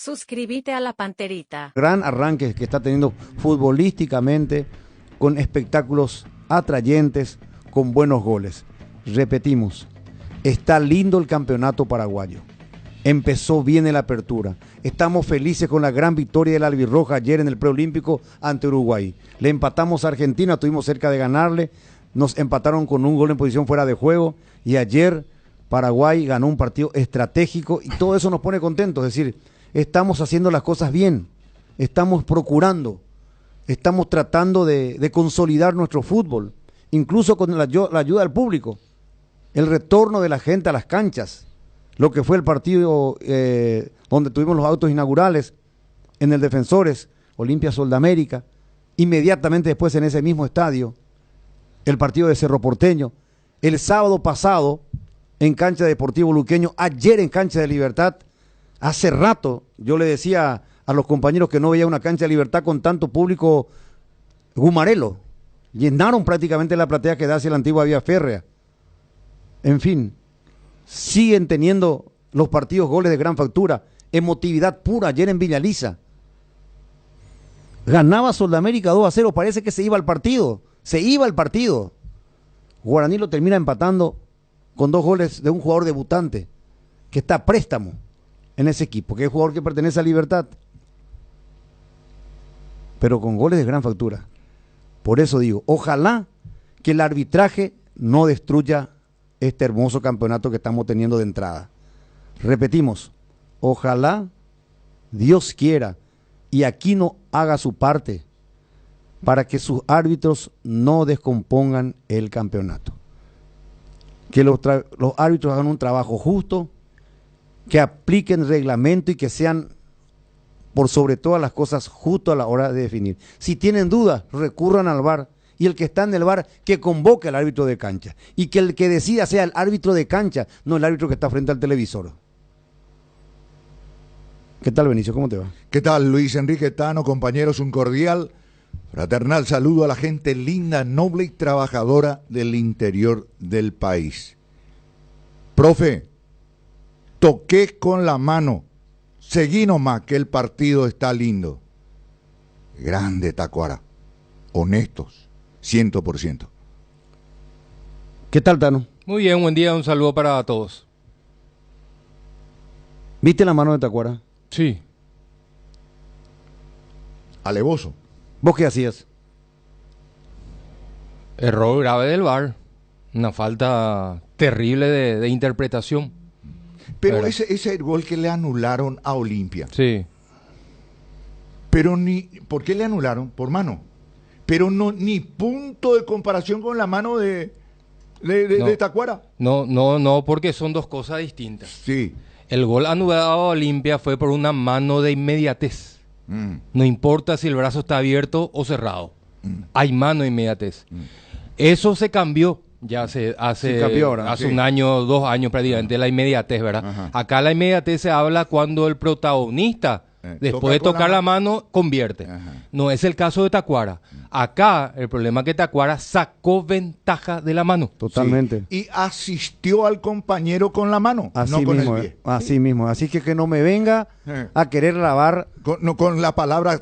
Suscríbete a la Panterita. Gran arranque que está teniendo futbolísticamente, con espectáculos atrayentes, con buenos goles. Repetimos, está lindo el campeonato paraguayo. Empezó bien en la apertura. Estamos felices con la gran victoria del Albirroja ayer en el preolímpico ante Uruguay. Le empatamos a Argentina, estuvimos cerca de ganarle. Nos empataron con un gol en posición fuera de juego. Y ayer Paraguay ganó un partido estratégico y todo eso nos pone contentos. Es decir, estamos haciendo las cosas bien. Estamos procurando. Estamos tratando de consolidar nuestro fútbol. Incluso con la ayuda del público. El retorno de la gente a las canchas. Lo que fue el partido donde tuvimos los autos inaugurales en el Defensores, Olimpia Soldamérica, inmediatamente después en ese mismo estadio, el partido de Cerro Porteño, el sábado pasado en cancha de Deportivo Luqueño, ayer en cancha de Libertad. Hace rato yo le decía a los compañeros que no veía una cancha de Libertad con tanto público gumarelo. Llenaron prácticamente la platea que da hacia la antigua vía férrea. En fin, siguen teniendo los partidos goles de gran factura, emotividad pura ayer en Villaliza. Ganaba Soldamérica 2-0, parece que se iba al partido, Guaraní lo termina empatando con 2 goles de un jugador debutante, que está a préstamo en ese equipo, que es el jugador que pertenece a Libertad, pero con goles de gran factura. Por eso digo, ojalá que el arbitraje no destruya este hermoso campeonato que estamos teniendo de entrada. Repetimos, ojalá Dios quiera y Aquino haga su parte para que sus árbitros no descompongan el campeonato. Que los árbitros hagan un trabajo justo, que apliquen reglamento y que sean, por sobre todas las cosas, justos a la hora de definir. Si tienen dudas, recurran al VAR. Y el que está en el VAR, que convoque al árbitro de cancha. Y que el que decida sea el árbitro de cancha, no el árbitro que está frente al televisor. ¿Qué tal, Benicio? ¿Cómo te va? ¿Qué tal, Luis Enrique Tano? Compañeros, un cordial, fraternal saludo a la gente linda, noble y trabajadora del interior del país. Profe, toqué con la mano. Seguí nomás que el partido está lindo. Grande Tacuara. Honestos. 100%. ¿Qué tal, Tano? Muy bien, buen día, un saludo para todos. ¿Viste la mano de Tacuara? Sí. Alevoso. ¿Vos qué hacías? Error grave del VAR. Una falta terrible de interpretación. Pero ese es el gol que le anularon a Olimpia. Sí. Pero ¿por qué le anularon? Por mano. Pero no, ni punto de comparación con la mano de Tacuara. No, porque son dos cosas distintas. Sí. El gol anulado a Olimpia fue por una mano de inmediatez. No importa si el brazo está abierto o cerrado. Hay mano de inmediatez. Eso se cambió ya hace un año, 2 años prácticamente, la inmediatez, ¿verdad? Ajá. Acá la inmediatez se habla cuando el protagonista, después de tocar la mano, convierte. Ajá. No es el caso de Tacuara. Acá el problema es que Tacuara sacó ventaja de la mano. Totalmente. Sí. Y asistió al compañero con la mano, Así no con mismo, el pie. así mismo. Así que no me venga a querer lavar Con la palabra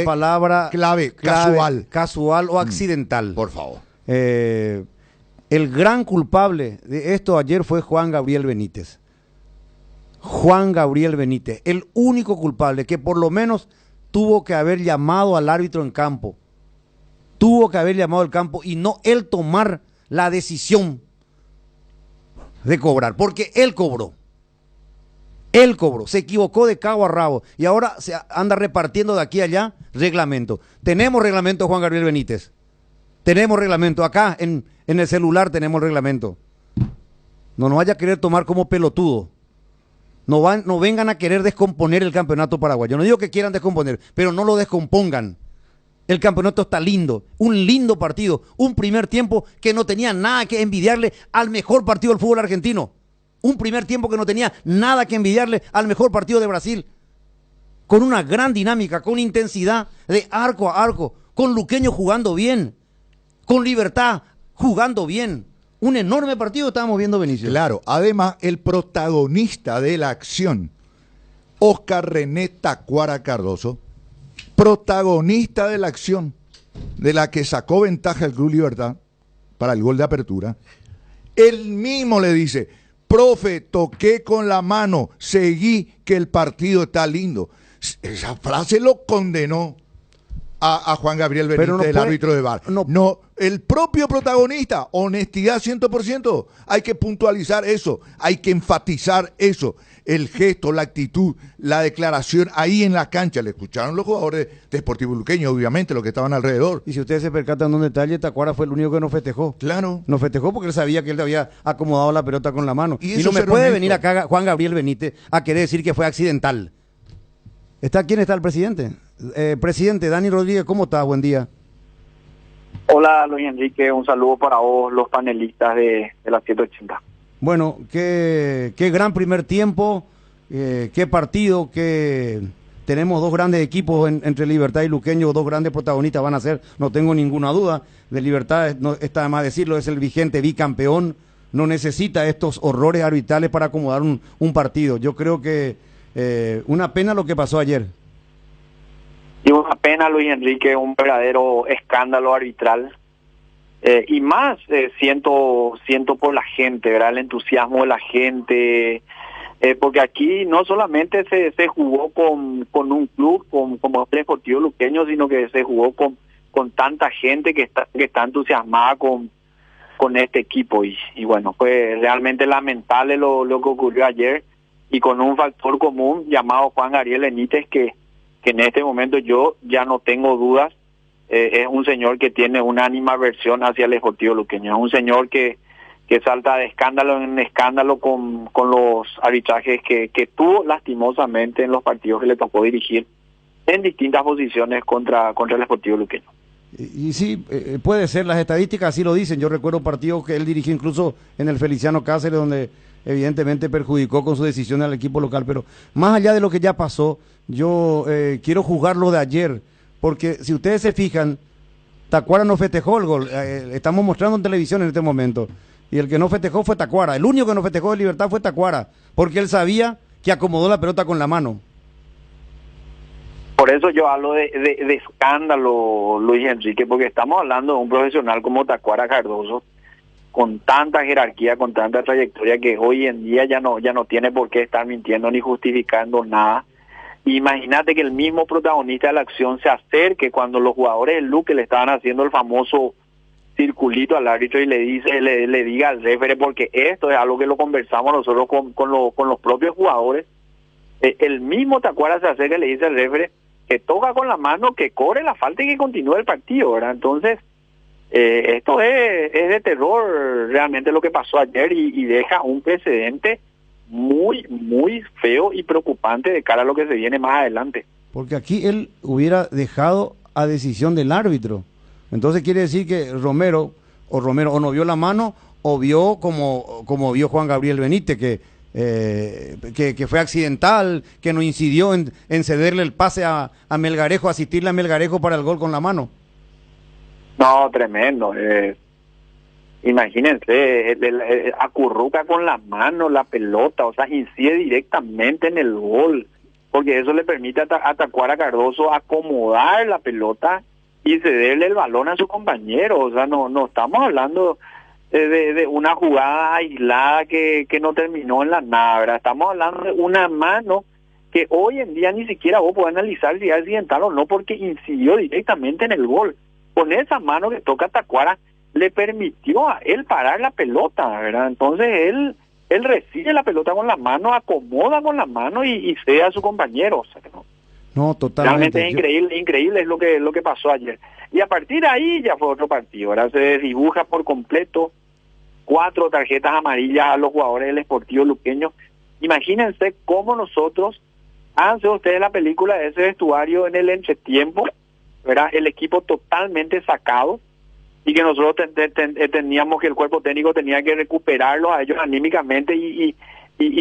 palabra clave, casual o accidental. por favor. El gran culpable de esto ayer fue Juan Gabriel Benítez. Juan Gabriel Benítez, el único culpable que por lo menos tuvo que haber llamado al árbitro en campo. Tuvo que haber llamado al campo y no él tomar la decisión de cobrar, porque él cobró. Él cobró, se equivocó de cabo a rabo y ahora se anda repartiendo de aquí a allá reglamento. Tenemos reglamento, Juan Gabriel Benítez. Tenemos reglamento. Acá en el celular tenemos reglamento. No nos vaya a querer tomar como pelotudo. No vengan a querer descomponer el campeonato paraguayo. No digo que quieran descomponer, pero no lo descompongan. El campeonato está lindo, un lindo partido, un primer tiempo que no tenía nada que envidiarle al mejor partido del fútbol argentino. Un primer tiempo que no tenía nada que envidiarle al mejor partido de Brasil. Con una gran dinámica, con intensidad de arco a arco, con Luqueño jugando bien, con Libertad jugando bien. Un enorme partido estábamos viendo, Benicio. Claro, además el protagonista de la acción Oscar René Tacuara Cardoso, protagonista de la acción de la que sacó ventaja el Club Libertad para el gol de apertura, él mismo le dice: profe, toqué con la mano, seguí que el partido está lindo. Esa frase lo condenó a Juan Gabriel Benítez, el árbitro de VAR. No, el propio protagonista, honestidad 100%. Hay que puntualizar eso, hay que enfatizar eso. El gesto, la actitud, la declaración ahí en la cancha. Le escucharon los jugadores de Sportivo Luqueño, obviamente, los que estaban alrededor. Y si ustedes se percatan de un detalle, Tacuara fue el único que no festejó. Claro. No festejó porque él sabía que él había acomodado la pelota con la mano. Y no me puede venir acá Juan Gabriel Benítez a querer decir que fue accidental. ¿Quién está el presidente? Presidente Dani Rodríguez, ¿cómo estás? Buen día. Hola Luis Enrique, un saludo para vos, los panelistas de la 780. Bueno, qué gran primer tiempo, qué partido, que tenemos dos grandes equipos entre Libertad y Luqueño, dos grandes protagonistas van a ser, no tengo ninguna duda. De Libertad, no está de más decirlo, es el vigente bicampeón, no necesita estos horrores arbitrales para acomodar un partido. Yo creo que una pena lo que pasó ayer. Y una pena, Luis Enrique, un verdadero escándalo arbitral. Y más siento por la gente, ¿verdad? El entusiasmo de la gente, porque aquí no solamente se jugó con un club como el Sportivo Luqueño, sino que se jugó con tanta gente que está entusiasmada con este equipo. Y bueno, fue realmente lamentable lo que ocurrió ayer, y con un factor común llamado Juan Gabriel Benítez, que en este momento yo ya no tengo dudas. Es un señor que tiene una animadversión hacia el Sportivo Luqueño, es un señor que salta de escándalo en escándalo con los arbitrajes que tuvo lastimosamente en los partidos que le tocó dirigir en distintas posiciones contra el Sportivo Luqueño. Y sí, puede ser, las estadísticas así lo dicen. Yo recuerdo partidos que él dirigió incluso en el Feliciano Cáceres, donde evidentemente perjudicó con su decisión al equipo local, pero más allá de lo que ya pasó, yo quiero juzgar lo de ayer, porque si ustedes se fijan, Tacuara no festejó el gol. Estamos mostrando en televisión en este momento, y el que no festejó fue Tacuara. El único que no festejó de Libertad fue Tacuara, porque él sabía que acomodó la pelota con la mano. Por eso yo hablo de escándalo, Luis Enrique, porque estamos hablando de un profesional como Tacuara Cardoso, con tanta jerarquía, con tanta trayectoria, que hoy en día ya no tiene por qué estar mintiendo ni justificando nada. Imagínate que el mismo protagonista de la acción se acerque cuando los jugadores del Luque le estaban haciendo el famoso circulito al árbitro y le diga al referee, porque esto es algo que lo conversamos nosotros con los propios jugadores. El mismo Tacuara se acerca y le dice al referee que toca con la mano, que cobre la falta y que continúe el partido, ¿verdad? Entonces, esto es de terror realmente lo que pasó ayer, y deja un precedente muy, muy feo y preocupante de cara a lo que se viene más adelante. Porque aquí él hubiera dejado a decisión del árbitro. Entonces quiere decir que Romero o no vio la mano, o vio como vio Juan Gabriel Benítez, que fue accidental, que no incidió en cederle el pase a Melgarejo, asistirle a Melgarejo para el gol con la mano. No, tremendo. Imagínense, acurruca con la mano la pelota, o sea, incide directamente en el gol, porque eso le permite a Tacuara Cardoso acomodar la pelota y cederle el balón a su compañero. O sea, no estamos hablando de una jugada aislada que no terminó en la nada, ¿verdad? Estamos hablando de una mano que hoy en día ni siquiera vos podés analizar si es accidental o no, porque incidió directamente en el gol. Con esa mano que toca Tacuara, le permitió a él parar la pelota, ¿verdad? Entonces él recibe la pelota con la mano, acomoda con la mano y cede a su compañero. O sea, no, totalmente. Realmente es increíble es lo que pasó ayer. Y a partir de ahí ya fue otro partido, ¿verdad? Se dibuja por completo 4 tarjetas amarillas a los jugadores del Sportivo Luqueño. Imagínense cómo nosotros, háganse ustedes la película de ese vestuario en el entretiempo, ¿verdad? El equipo totalmente sacado, y que nosotros teníamos que el cuerpo técnico tenía que recuperarlos a ellos anímicamente y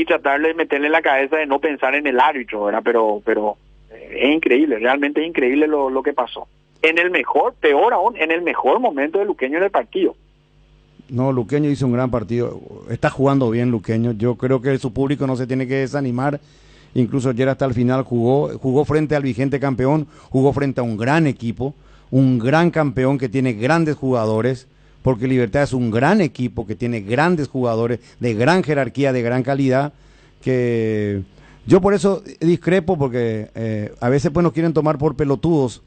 tratar de meterle en la cabeza de no pensar en el árbitro, ¿verdad? Pero es increíble, realmente es increíble lo que pasó. Peor aún, en el mejor momento de Luqueño en el partido. No, Luqueño hizo un gran partido, está jugando bien Luqueño, yo creo que su público no se tiene que desanimar. incluso ayer hasta el final jugó frente al vigente campeón, jugó frente a un gran equipo, un gran campeón que tiene grandes jugadores, porque Libertad es un gran equipo que tiene grandes jugadores de gran jerarquía, de gran calidad, que yo por eso discrepo, porque a veces pues nos quieren tomar por pelotudos,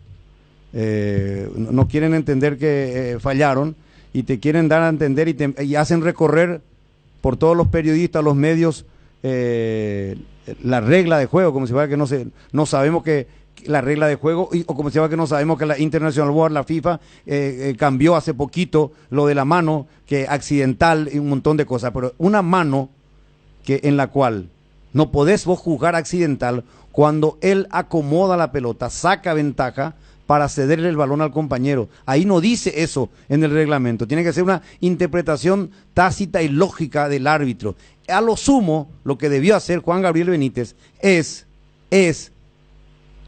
no quieren entender que fallaron y te quieren dar a entender y hacen recorrer por todos los periodistas, los medios, la regla de juego, como si fuera que no sabemos que la regla de juego, o como si fuera que no sabemos que la International Board, la FIFA, cambió hace poquito lo de la mano, que accidental y un montón de cosas, pero una mano en la cual no podés vos jugar accidental cuando él acomoda la pelota, saca ventaja para cederle el balón al compañero. Ahí no dice eso en el reglamento. Tiene que ser una interpretación tácita y lógica del árbitro. A lo sumo, lo que debió hacer Juan Gabriel Benítez es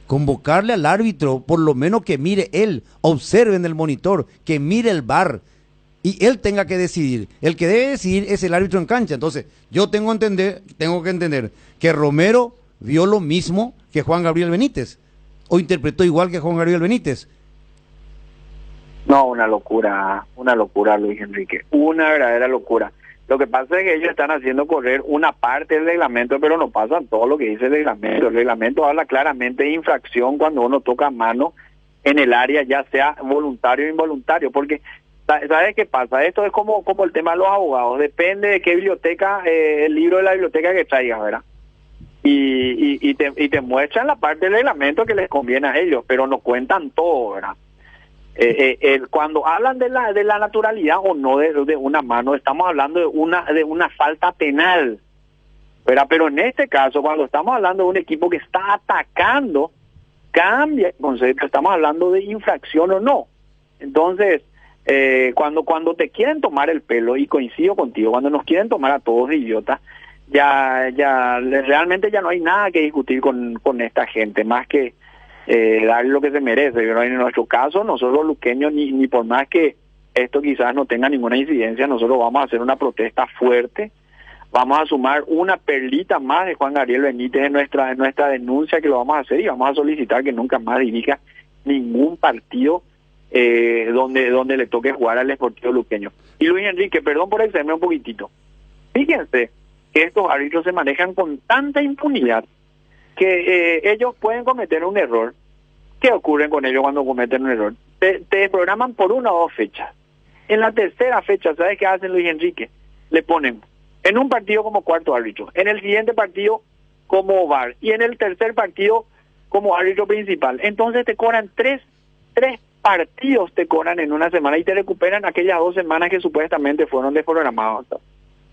convocarle al árbitro, por lo menos que mire él, observe en el monitor, que mire el VAR, y él tenga que decidir. El que debe decidir es el árbitro en cancha. Entonces, yo tengo que entender que Romero vio lo mismo que Juan Gabriel Benítez, o interpretó igual que Juan Gabriel Benítez. No, una locura, Luis Enrique, una verdadera locura. Lo que pasa es que ellos están haciendo correr una parte del reglamento, pero no pasan todo lo que dice el reglamento. El reglamento habla claramente de infracción cuando uno toca mano en el área, ya sea voluntario o involuntario, porque ¿sabes qué pasa? Esto es como el tema de los abogados, depende de qué biblioteca, el libro de la biblioteca que traigas, ¿verdad? Y te muestran la parte del reglamento que les conviene a ellos, pero no cuentan todo, ¿verdad? Cuando hablan de la naturalidad o no de una mano, estamos hablando de una falta penal, ¿verdad? Pero en este caso, cuando estamos hablando de un equipo que está atacando, cambia el concepto, estamos hablando de infracción o no. Entonces, cuando te quieren tomar el pelo, y coincido contigo, cuando nos quieren tomar a todos de idiotas, ya realmente ya no hay nada que discutir con esta gente, más que darle lo que se merece. Pero en nuestro caso, nosotros luqueños, ni por más que esto quizás no tenga ninguna incidencia, nosotros vamos a hacer una protesta fuerte, vamos a sumar una perlita más de Juan Gabriel Benítez en nuestra denuncia, que lo vamos a hacer, y vamos a solicitar que nunca más dirija ningún partido donde le toque jugar al Sportivo Luqueño. Y Luis Enrique, perdón por extenderme un poquitito, fíjense que estos árbitros se manejan con tanta impunidad que ellos pueden cometer un error. ¿Qué ocurre con ellos cuando cometen un error? Te programan por 1 o 2 fechas. En la tercera fecha, ¿sabes qué hacen, Luis Enrique? Le ponen en un partido como cuarto árbitro, en el siguiente partido como VAR, y en el tercer partido como árbitro principal. Entonces te cobran tres partidos, te cobran en una semana, y te recuperan aquellas 2 semanas que supuestamente fueron desprogramados.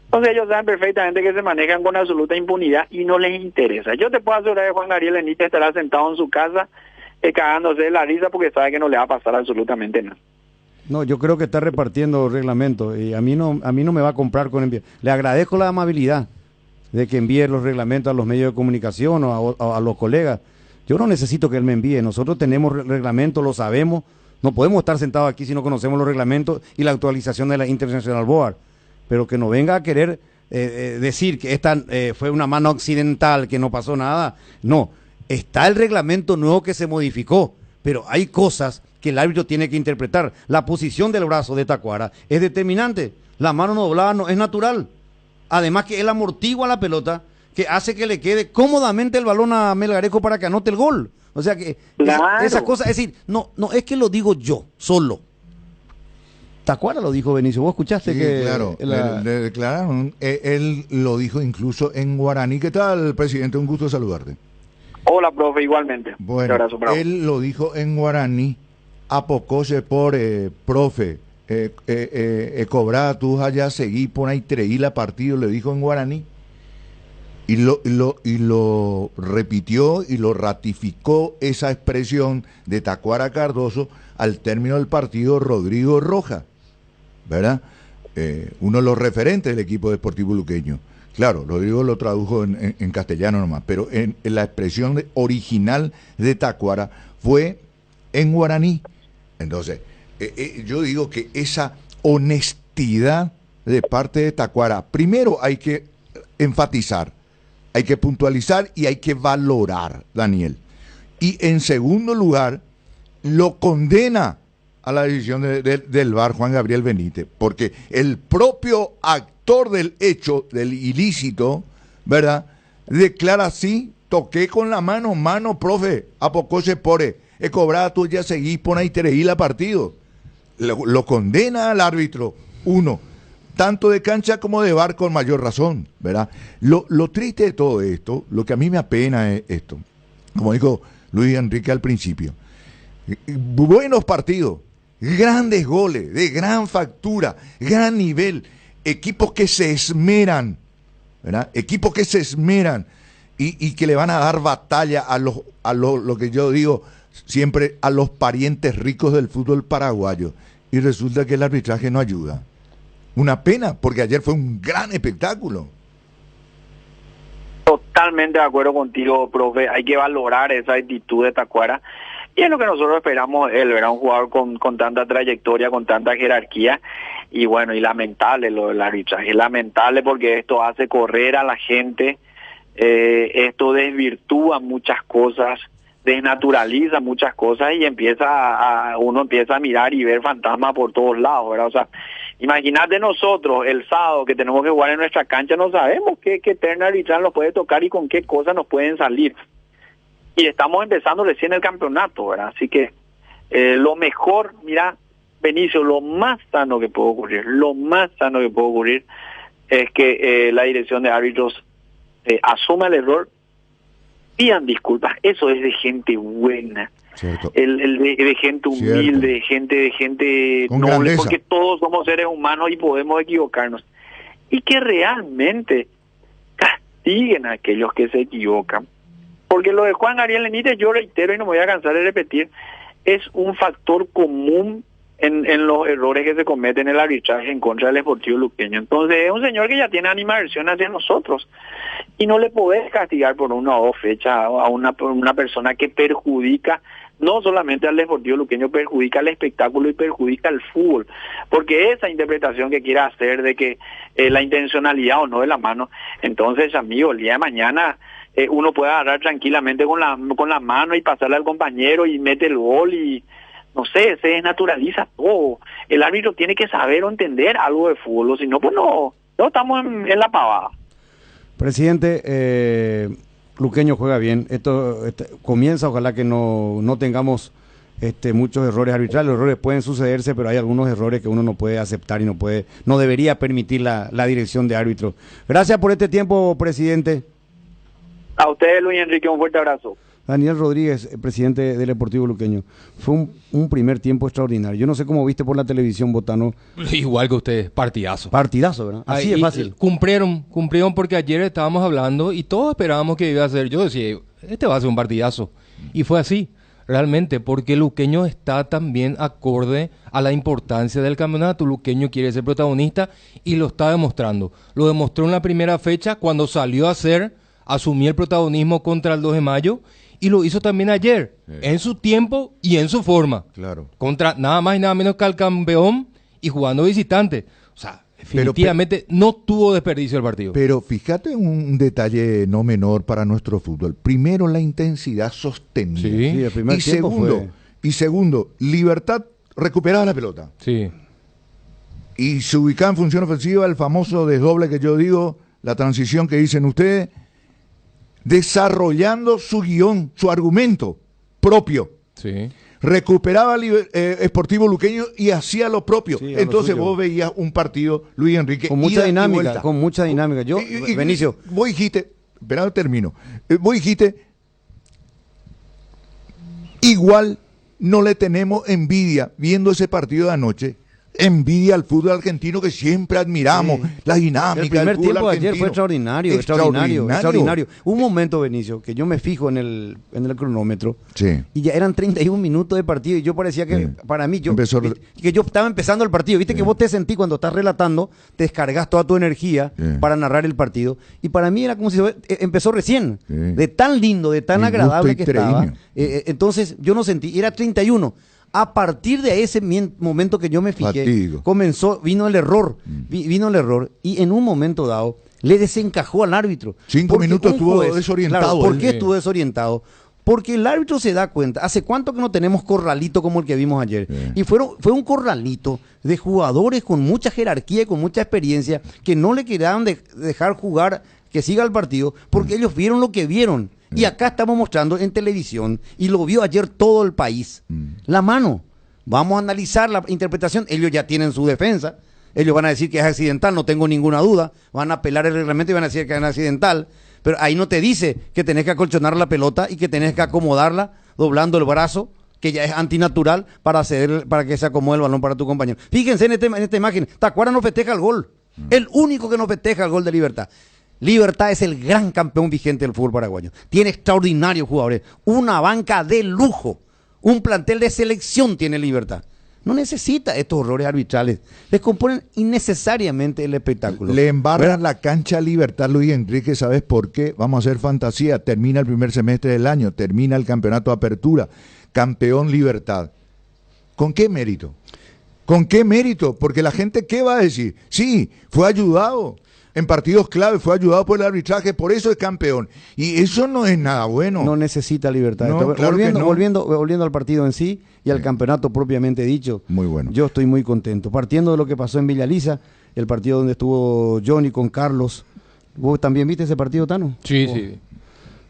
Entonces ellos saben perfectamente que se manejan con absoluta impunidad y no les interesa. Yo te puedo asegurar que Juan Gabriel Benítez estará sentado en su casa cagándose de la risa, porque sabe que no le va a pasar absolutamente nada. No, yo creo que está repartiendo reglamentos, y a mí no me va a comprar con envío. Le agradezco la amabilidad de que envíe los reglamentos a los medios de comunicación o a los colegas. Yo no necesito que él me envíe. Nosotros tenemos reglamentos, lo sabemos. No podemos estar sentados aquí si no conocemos los reglamentos y la actualización de la International Board. Pero que no venga a querer decir que esta fue una mano accidental, que no pasó nada. No, está el reglamento nuevo que se modificó, pero hay cosas que el árbitro tiene que interpretar. La posición del brazo de Tacuara es determinante. La mano no doblada no es natural. Además que él amortigua la pelota, que hace que le quede cómodamente el balón a Melgarejo para que anote el gol. O sea que claro, esa cosa, es decir, no es que lo digo yo solo. Tacuara lo dijo, Benicio. ¿Vos escuchaste? Sí, que claro, le declararon. Él lo dijo incluso en guaraní. ¿Qué tal, presidente? Un gusto saludarte. Hola, profe, igualmente. Bueno, él lo dijo en guaraní. Apocose por profe. Cobrar tú allá seguí por ahí treí la partido, le dijo en guaraní. Y lo repitió y lo ratificó esa expresión de Tacuara Cardoso al término del partido Rodrigo Roja, ¿verdad? Uno de los referentes del equipo deportivo luqueño. Claro, Rodrigo lo tradujo en castellano nomás, pero en la expresión original de Tacuara fue en guaraní. Entonces, yo digo que esa honestidad de parte de Tacuara, primero hay que enfatizar, hay que puntualizar y hay que valorar, Daniel. Y en segundo lugar, lo condena a la decisión del VAR Juan Gabriel Benítez, porque el propio actor del hecho, del ilícito, ¿verdad?, declara así: toqué con la mano, profe, a poco se pone, he cobrado, tú ya seguís, pon ahí tereí la partido. Lo condena al árbitro, uno, tanto de cancha como de VAR, con mayor razón, ¿verdad? Lo triste de todo esto, lo que a mí me apena es esto, como dijo Luis Enrique al principio: buenos partidos, grandes goles, de gran factura, gran nivel, equipos que se esmeran, ¿verdad? Equipos que se esmeran y que le van a dar batalla a lo que yo digo siempre, a los parientes ricos del fútbol paraguayo. Y resulta que el arbitraje no ayuda. Una pena, porque ayer fue un gran espectáculo. Totalmente de acuerdo contigo, profe. Hay que valorar esa actitud de Tacuara. Y es lo que nosotros esperamos él, ¿verdad? Un jugador con tanta trayectoria, con tanta jerarquía. Y bueno, y lamentable lo del arbitraje. Lamentable porque esto hace correr a la gente. Esto desvirtúa muchas cosas, desnaturaliza muchas cosas y uno empieza a mirar y ver fantasmas por todos lados, ¿verdad? O sea, imagínate nosotros el sábado que tenemos que jugar en nuestra cancha, no sabemos qué terna arbitral nos puede tocar y con qué cosas nos pueden salir. Y estamos empezando recién el campeonato, ¿verdad? Así que lo mejor, mira, Benicio, lo más sano que puede ocurrir es que la dirección de árbitros asuma el error, pidan disculpas. Eso es de gente buena. Cierto. De gente humilde, de gente con noble, grandeza. porque todos somos seres humanos y podemos equivocarnos. Y que realmente castiguen a aquellos que se equivocan. Porque lo de Juan Gabriel Benítez, yo reitero y no me voy a cansar de repetir, es un factor común en los errores que se cometen en el arbitraje en contra del Sportivo Luqueño. Entonces es un señor que ya tiene animadversión hacia nosotros y no le podés castigar por una o dos fechas a una persona que perjudica no solamente al Sportivo Luqueño, perjudica al espectáculo y perjudica al fútbol, porque esa interpretación que quiera hacer de que la intencionalidad o no de la mano, entonces, amigo, el día de mañana uno puede agarrar tranquilamente con la mano y pasarle al compañero y mete el gol y no sé, se desnaturaliza todo. El árbitro tiene que saber o entender algo de fútbol, o si no, pues no estamos en la pavada. Presidente, Luqueño juega bien. Esto comienza, ojalá que no tengamos muchos errores arbitrales. Los errores pueden sucederse, pero hay algunos errores que uno no puede aceptar y no debería permitir la dirección de árbitros. Gracias por este tiempo, presidente. A ustedes, Luis Enrique, un fuerte abrazo. Daniel Rodríguez, presidente del Deportivo Luqueño. Fue un primer tiempo extraordinario. Yo no sé cómo viste por la televisión, Botano. Igual que ustedes, partidazo. Partidazo, ¿verdad? Así es fácil. Cumplieron porque ayer estábamos hablando y todos esperábamos que iba a ser. Yo decía, este va a ser un partidazo. Y fue así, realmente, porque Luqueño está también acorde a la importancia del campeonato. Luqueño quiere ser protagonista y lo está demostrando. Lo demostró en la primera fecha cuando salió a asumir el protagonismo contra el 2 de mayo. Y lo hizo también ayer, en su tiempo y en su forma. Claro. Contra nada más y nada menos que al campeón y jugando visitante. O sea, definitivamente no tuvo desperdicio el partido. Pero fíjate un detalle no menor para nuestro fútbol. Primero, la intensidad sostenida. Sí, el primer tiempo y segundo, Libertad recuperaba la pelota. Sí. Y se ubicaba en función ofensiva, el famoso desdoble que yo digo, la transición que dicen ustedes, desarrollando su guión, su argumento propio. Sí. Recuperaba Sportivo Luqueño y hacía lo propio. Sí, entonces vos veías un partido, Luis Enrique, con mucha dinámica, Yo, Benicio, vos dijiste, esperá, termino. Vos dijiste, igual no le tenemos envidia viendo ese partido de anoche. Envidia al fútbol argentino que siempre admiramos, la dinámica. El primer del fútbol tiempo de argentino. ayer fue extraordinario. Un momento, Benicio, que yo me fijo en el cronómetro, Sí. y ya eran 31 minutos de partido, y yo parecía que, para mí, que yo estaba empezando el partido. Viste que vos te sentí cuando estás relatando, te descargas toda tu energía para narrar el partido, y para mí era como si empezó recién, de tan lindo, de tan Mi agradable gusto que y estaba. treino. Entonces, yo no sentí, era 31. A partir de ese momento que yo me fijé, Fatídico. vino el error, y en un momento dado, Le desencajó al árbitro. 5 Porque minutos un estuvo desorientado. Claro, ¿por él. qué estuvo desorientado? Porque el árbitro se da cuenta. ¿Hace cuánto que no tenemos corralito como el que vimos ayer? Sí. Y fue un corralito de jugadores con mucha jerarquía y con mucha experiencia que no le querían dejar jugar, que siga el partido, porque ellos vieron lo que vieron. Y acá estamos mostrando en televisión, y lo vio ayer todo el país. La mano. Vamos a analizar la interpretación. Ellos ya tienen su defensa. Ellos van a decir que es accidental, no tengo ninguna duda. Van a apelar el reglamento y van a decir que es accidental. Pero ahí no te dice que tenés que acolchonar la pelota y que tenés que acomodarla doblando el brazo, que ya es antinatural, para que se acomode el balón para tu compañero. Fíjense en esta imagen. Tacuara no festeja el gol. El único que no festeja el gol de Libertad. Libertad es el gran campeón vigente del fútbol paraguayo. Tiene extraordinarios jugadores. Una banca de lujo. Un plantel de selección tiene Libertad. No necesita estos errores arbitrales. Les componen innecesariamente el espectáculo. Le embarran la cancha a Libertad, Luis Enrique. ¿Sabes por qué? Vamos a hacer fantasía. Termina el primer semestre del año. Termina el campeonato de apertura. Campeón Libertad. ¿Con qué mérito? ¿Con qué mérito? Porque la gente, ¿qué va a decir? Sí, fue ayudado. En partidos clave fue ayudado por el arbitraje, por eso es campeón. Y eso no es nada bueno. No necesita Libertad. No, Entonces, claro que no. volviendo al partido en sí y al campeonato propiamente dicho. Muy bueno. Yo estoy muy contento. Partiendo de lo que pasó en Villa Lisa, el partido donde estuvo Johnny con Carlos. ¿Vos también viste ese partido, Tano? Sí, sí.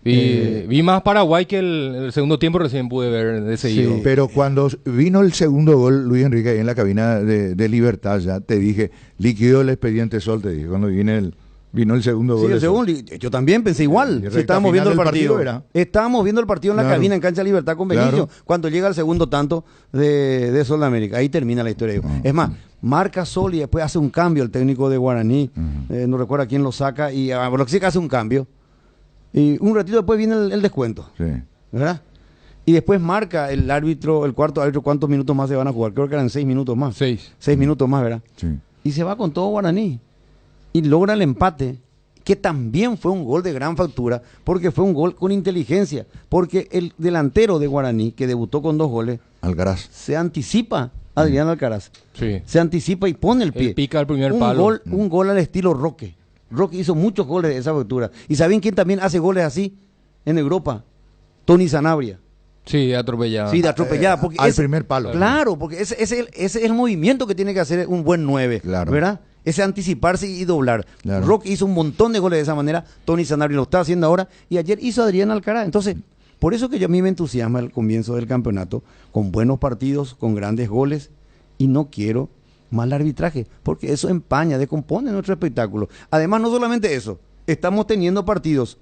Vi más Paraguay que el segundo tiempo recién pude ver de seguido. Sí. Pero cuando vino el segundo gol, Luis Enrique, ahí en la cabina de Libertad, ya te dije, liquidó el expediente Sol, te dije, cuando vino el segundo gol. Sí, de el Sol. segundo, yo también pensé igual. Y Si estábamos recta viendo el final del partido. partido era. Estábamos viendo el partido en la Claro. cabina en Cancha Libertad con Benicio, Claro. cuando llega el segundo tanto de Sol de América. Ahí termina la historia. Es más, marca Sol y después hace un cambio el técnico de Guaraní. No recuerdo quién lo saca, y lo que sí que hace un cambio. Y un ratito después viene el descuento, Sí. ¿verdad? Y después marca el árbitro, el cuarto árbitro, cuántos minutos más se van a jugar. Creo que eran 6 minutos más. 6. 6 minutos más, ¿verdad? Sí. Y se va con todo Guaraní. Y logra el empate, que también fue un gol de gran factura, porque fue un gol con inteligencia. Porque el delantero de Guaraní, que debutó con 2 goles, Algaraz. se anticipa, Adrián Alcaraz. Sí. Se anticipa y pone el pie. Él pica el primer un palo. Un gol al estilo Roque. Roque hizo muchos goles de esa factura. ¿Y saben quién también hace goles así en Europa? Tony Sanabria. Sí, atropellado. Sí, de atropellada. Porque al primer palo. Claro, porque ese es el movimiento que tiene que hacer un buen 9. Claro. ¿Verdad? Ese anticiparse y doblar. Claro. Roque hizo un montón de goles de esa manera. Tony Sanabria lo está haciendo ahora. Y ayer hizo Adrián Alcaraz. Entonces, por eso que a mí me entusiasma el comienzo del campeonato, con buenos partidos, con grandes goles. Y no quiero mal arbitraje, porque eso empaña, descompone nuestro espectáculo. Además, no solamente eso, estamos teniendo partidos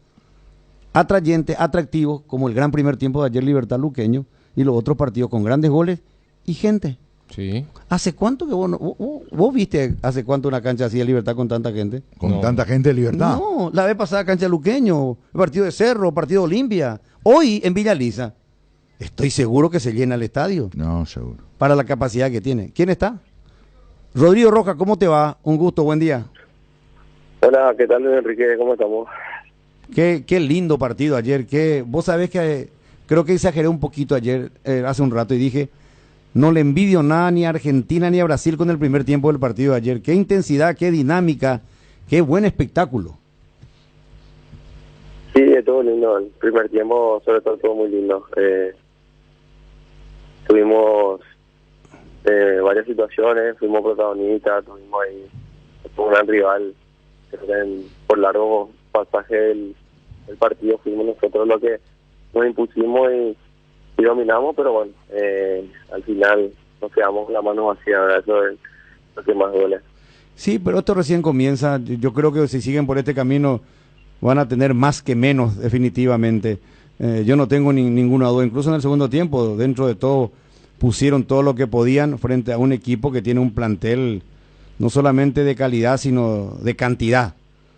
atrayentes, atractivos, como el gran primer tiempo de ayer Libertad Luqueño, y los otros partidos con grandes goles y gente. Sí. ¿Hace cuánto que vos viste hace cuánto una cancha así de Libertad con tanta gente? Con No. tanta gente de Libertad. No, la vez pasada cancha de Luqueño, el partido de Cerro, el partido de Olimpia, hoy en Villa Lisa. Estoy seguro que se llena el estadio No, seguro. para la capacidad que tiene. ¿Quién está? Rodrigo Rojas, ¿cómo te va? Un gusto, buen día. Hola, ¿qué tal, Luis Enrique? ¿Cómo estamos? Qué lindo partido ayer. Vos sabés que creo que exageré un poquito ayer, hace un rato, y dije, no le envidio nada ni a Argentina ni a Brasil con el primer tiempo del partido de ayer. Qué intensidad, qué dinámica, qué buen espectáculo. Sí, estuvo lindo. El primer tiempo, sobre todo, estuvo muy lindo. Tuvimos varias situaciones, fuimos protagonistas, tuvimos ahí un gran rival. Creo que por largo pasaje del partido fuimos nosotros los que nos impusimos y dominamos, pero bueno, al final nos quedamos con la mano vacía, ¿verdad? Eso es lo que más duele. Sí, pero esto recién comienza. Yo creo que si siguen por este camino van a tener más que menos, definitivamente. Yo no tengo ninguna duda. Incluso en el segundo tiempo, dentro de todo, pusieron todo lo que podían frente a un equipo que tiene un plantel no solamente de calidad, sino de cantidad,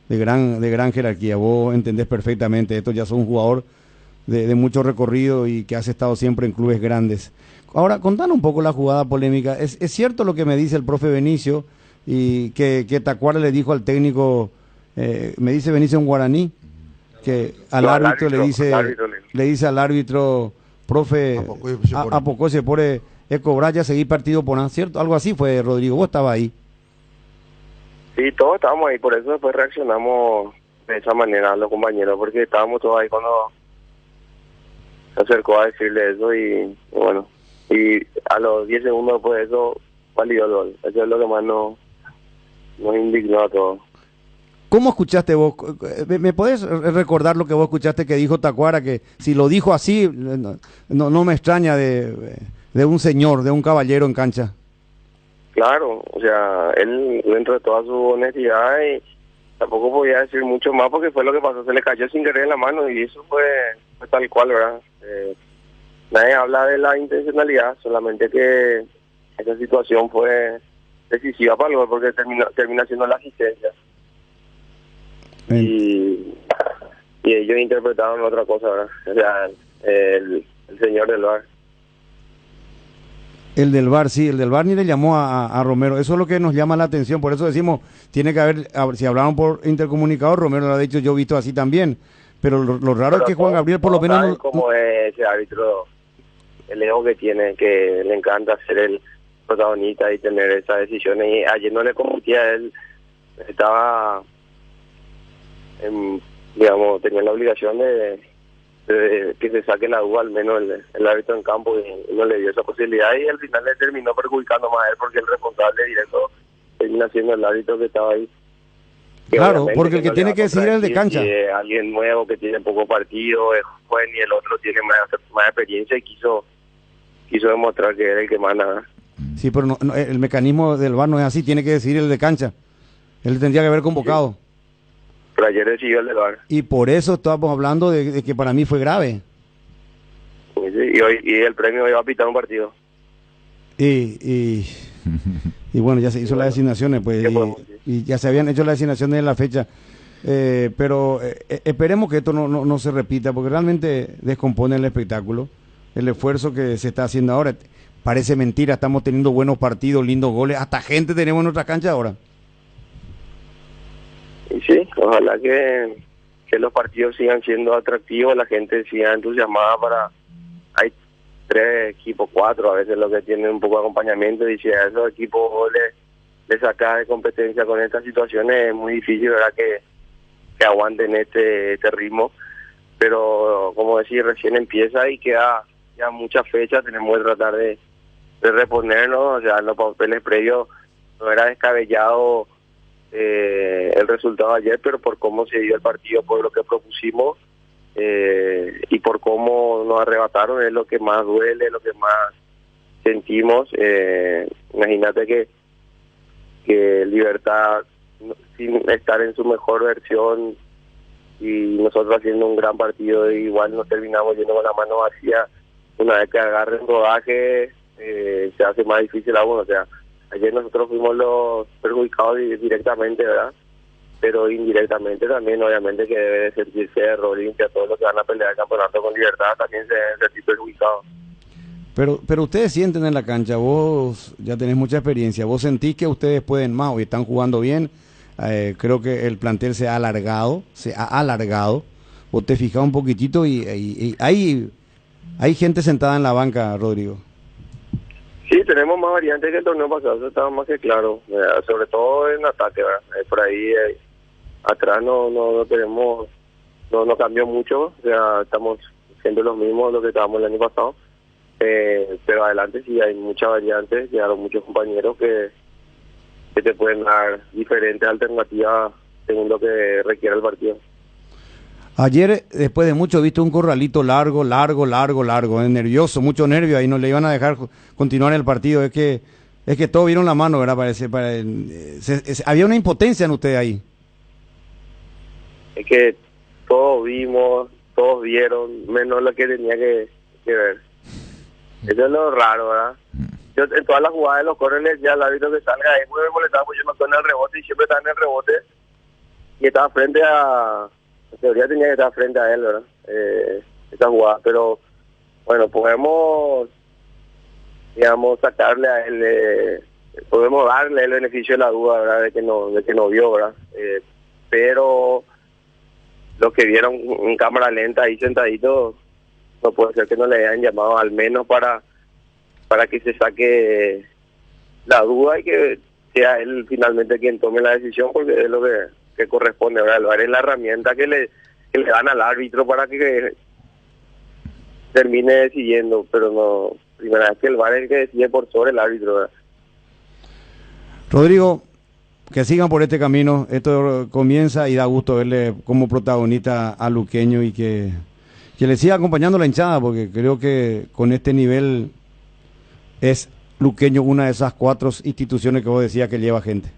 de gran jerarquía. Vos entendés perfectamente. Esto ya sos un jugador de mucho recorrido y que has estado siempre en clubes grandes. Ahora, contanos un poco la jugada polémica. ¿Es cierto lo que me dice el profe Benicio y que Tacuara le dijo al técnico, me dice Benicio en guaraní, que al árbitro le dice al árbitro, profe, a poco se pone cobrar ya seguir partido por nada, ¿cierto? Algo así fue, Rodrigo, vos estabas ahí. Sí, todos estábamos ahí, por eso después reaccionamos de esa manera los compañeros, porque estábamos todos ahí cuando se acercó a decirle eso y bueno, y a los 10 segundos después de eso validó el gol. Eso es lo que más nos indignó a todos. ¿Cómo escuchaste vos? ¿Me podés recordar lo que vos escuchaste que dijo Tacuara? Que si lo dijo así, no me extraña de un señor, de un caballero en cancha. Claro, o sea, él dentro de toda su honestidad y tampoco podía decir mucho más porque fue lo que pasó, se le cayó sin querer en la mano y eso fue tal cual, ¿verdad? Nadie habla de la intencionalidad, solamente que esa situación fue decisiva para el gol porque termina siendo la asistencia. Y ellos interpretaron otra cosa, ¿verdad? O sea, el señor del VAR. El del VAR, sí, el del VAR ni le llamó a Romero. Eso es lo que nos llama la atención. Por eso decimos, tiene que haber, si hablaron por intercomunicador, Romero lo ha dicho, yo he visto así también. Pero lo raro es que Juan Gabriel por lo menos... Como es ese árbitro, el ego que tiene, que le encanta ser el protagonista y tener esas decisiones. Y ayer no le competía a él, estaba... digamos, tenía la obligación de que se saque la duda al menos el árbitro en campo y no le dio esa posibilidad y al final le terminó perjudicando más a él porque el responsable directo termina siendo el árbitro que estaba ahí. Claro, porque el que tiene que decidir es el de cancha. Si alguien nuevo que tiene poco partido, es joven y el otro tiene más experiencia y quiso demostrar que era el que manda. Sí, pero no, el mecanismo del VAR no es así, tiene que decidir el de cancha. Él tendría que haber convocado. Sí. Pero ayer decidió el del VAR. Y por eso estábamos hablando de que para mí fue grave. Sí, y el premio hoy va a pitar un partido. Y bueno, ya se hizo las designaciones, pues, y ya se habían hecho las designaciones en la fecha. Pero esperemos que esto no se repita, porque realmente descompone el espectáculo. El esfuerzo que se está haciendo ahora. Parece mentira, estamos teniendo buenos partidos, lindos goles, hasta gente tenemos en nuestra cancha ahora. Y sí, ojalá que los partidos sigan siendo atractivos, la gente siga entusiasmada para... Hay 3 equipos, 4 a veces los que tienen un poco de acompañamiento y si a esos equipos le saca de competencia con estas situaciones es muy difícil, ¿verdad? Que aguanten este ritmo, pero como decir, recién empieza y queda ya muchas fechas, tenemos que tratar de reponernos, o sea, en los papeles previos no era descabellado el resultado de ayer, pero por cómo se dio el partido, por lo que propusimos y por cómo nos arrebataron es lo que más duele, lo que más sentimos. Imagínate que Libertad, sin estar en su mejor versión y nosotros haciendo un gran partido, igual nos terminamos yendo con la mano vacía. Una vez que agarre el rodaje se hace más difícil aún, o sea, ayer nosotros fuimos los perjudicados directamente, ¿verdad? Pero indirectamente también, obviamente, que debe de sentirse Olimpia, todos los que van a pelear el campeonato con Libertad también se deben sentir perjudicados. Pero ustedes sienten en la cancha, vos ya tenés mucha experiencia, vos sentís que ustedes pueden más, hoy están jugando bien, creo que el plantel se ha alargado, vos te fijás un poquitito y hay gente sentada en la banca, Rodrigo. Sí, tenemos más variantes que el torneo pasado, eso estaba más que claro, sobre todo en ataque, ¿verdad? Por ahí atrás no tenemos, no cambió mucho, o sea, estamos siendo los mismos lo que estábamos el año pasado, pero adelante sí hay muchas variantes, llegaron muchos compañeros que te pueden dar diferentes alternativas según lo que requiera el partido. Ayer, después de mucho, he visto un corralito largo, nervioso, mucho nervio, ahí no le iban a dejar continuar el partido. Es que todos vieron la mano, ¿verdad? Había una impotencia en usted ahí. Es que todos vimos, todos vieron, menos lo que tenía que ver. Eso es lo raro, ¿verdad? Yo en todas las jugadas de los corners ya el árbitro que salga ahí muy molestado, pues yo me estoy en el rebote y siempre estaba en el rebote y estaba frente a... En teoría tenía que estar frente a él, ¿verdad? Esa jugada, pero bueno, podemos, digamos, sacarle a él, podemos darle el beneficio de la duda, ¿verdad? De que no vio, ¿verdad? Pero los que vieron en cámara lenta ahí sentaditos, no puede ser que no le hayan llamado al menos para que se saque la duda y que sea él finalmente quien tome la decisión, porque es lo que corresponde, ¿verdad? El VAR es la herramienta que le dan al árbitro para que termine decidiendo, pero no, primera vez que el VAR es el que decide por sobre el árbitro, ¿verdad? Rodrigo, que sigan por este camino. Esto comienza y da gusto verle como protagonista a Luqueño y que le siga acompañando la hinchada, porque creo que con este nivel es Luqueño una de esas 4 instituciones que vos decías que lleva gente.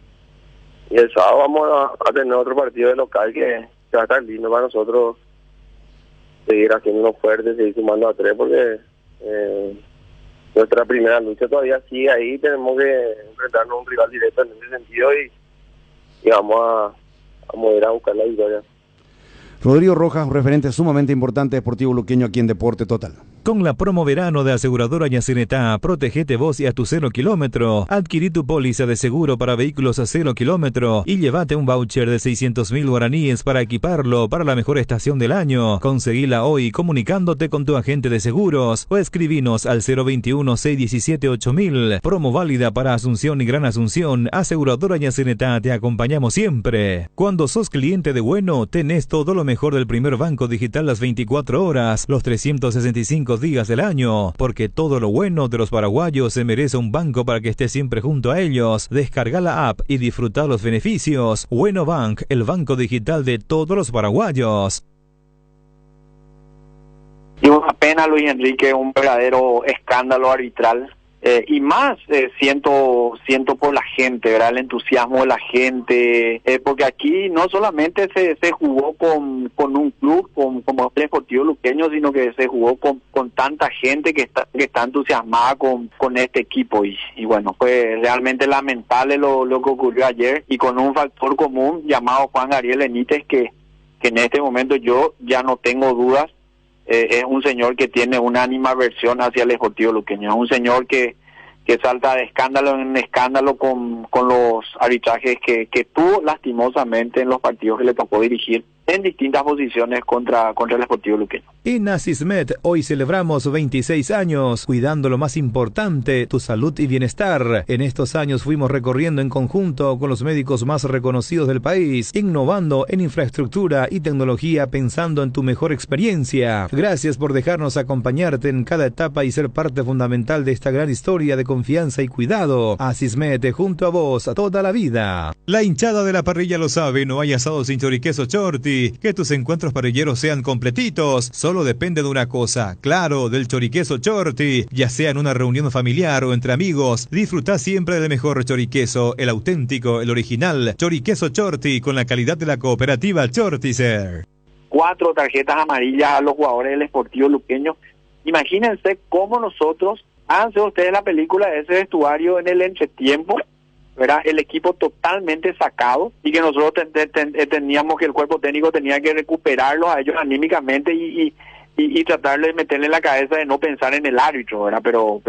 Y el sábado vamos a tener otro partido de local que va a estar lindo para nosotros seguir haciéndonos fuertes, seguir sumando a 3, porque nuestra primera lucha todavía sigue ahí. Tenemos que enfrentarnos a un rival directo en ese sentido y vamos a mover a buscar la victoria. Rodrigo Rojas, referente sumamente importante deportivo luqueño aquí en Deporte Total. Con la promo verano de Aseguradora Yacinetá, protegete vos y a tu 0 kilómetro. Adquirí tu póliza de seguro para vehículos a 0 kilómetro y llévate un voucher de 600.000 guaraníes para equiparlo para la mejor estación del año. Conseguila hoy comunicándote con tu agente de seguros o escribinos al 021-617-8000. Promo válida para Asunción y Gran Asunción. Aseguradora Yacinetá, te acompañamos siempre. Cuando sos cliente de Bueno, tenés todo lo mejor del primer banco digital las 24 horas, los 365 días del año, porque todo lo bueno de los paraguayos se merece un banco para que esté siempre junto a ellos. Descarga la app y disfruta los beneficios. Bueno Bank, el banco digital de todos los paraguayos. Y una pena, Luis Enrique, un verdadero escándalo arbitral. Y más siento por la gente, ¿verdad? El entusiasmo de la gente, porque aquí no solamente se jugó con un club como el Deportivo Luqueño, sino que se jugó con tanta gente que está entusiasmada con este equipo, y bueno, fue realmente lamentable lo que ocurrió ayer, y con un factor común llamado Juan Gabriel Benítez, que en este momento yo ya no tengo dudas. Es un señor que tiene una animadversión hacia el Deportivo Luqueño, es un señor que salta de escándalo en escándalo con los arbitrajes que tuvo lastimosamente en los partidos que le tocó dirigir en distintas posiciones contra el Deportivo Luqueño. En Asismed hoy celebramos 26 años, cuidando lo más importante, tu salud y bienestar. En estos años fuimos recorriendo en conjunto con los médicos más reconocidos del país, innovando en infraestructura y tecnología, pensando en tu mejor experiencia. Gracias por dejarnos acompañarte en cada etapa y ser parte fundamental de esta gran historia de confianza y cuidado. Asismed, junto a vos a toda la vida. La hinchada de la parrilla lo sabe, no hay asado sin choriqueso Chorti. Que tus encuentros parrilleros sean completitos solo depende de una cosa, claro, del choriqueso Chorti. Ya sea en una reunión familiar o entre amigos, disfruta siempre del mejor choriqueso, el auténtico, el original choriqueso Chorti, con la calidad de la cooperativa Chortizer. 4 tarjetas amarillas a los jugadores del Deportivo Luqueño. Imagínense cómo nosotros, háganse ustedes la película de ese vestuario en el entretiempo, ¿verdad? El equipo totalmente sacado, y que nosotros teníamos que el cuerpo técnico tenía que recuperarlos a ellos anímicamente y tratar de meterle en la cabeza de no pensar en el árbitro, ¿verdad? Pero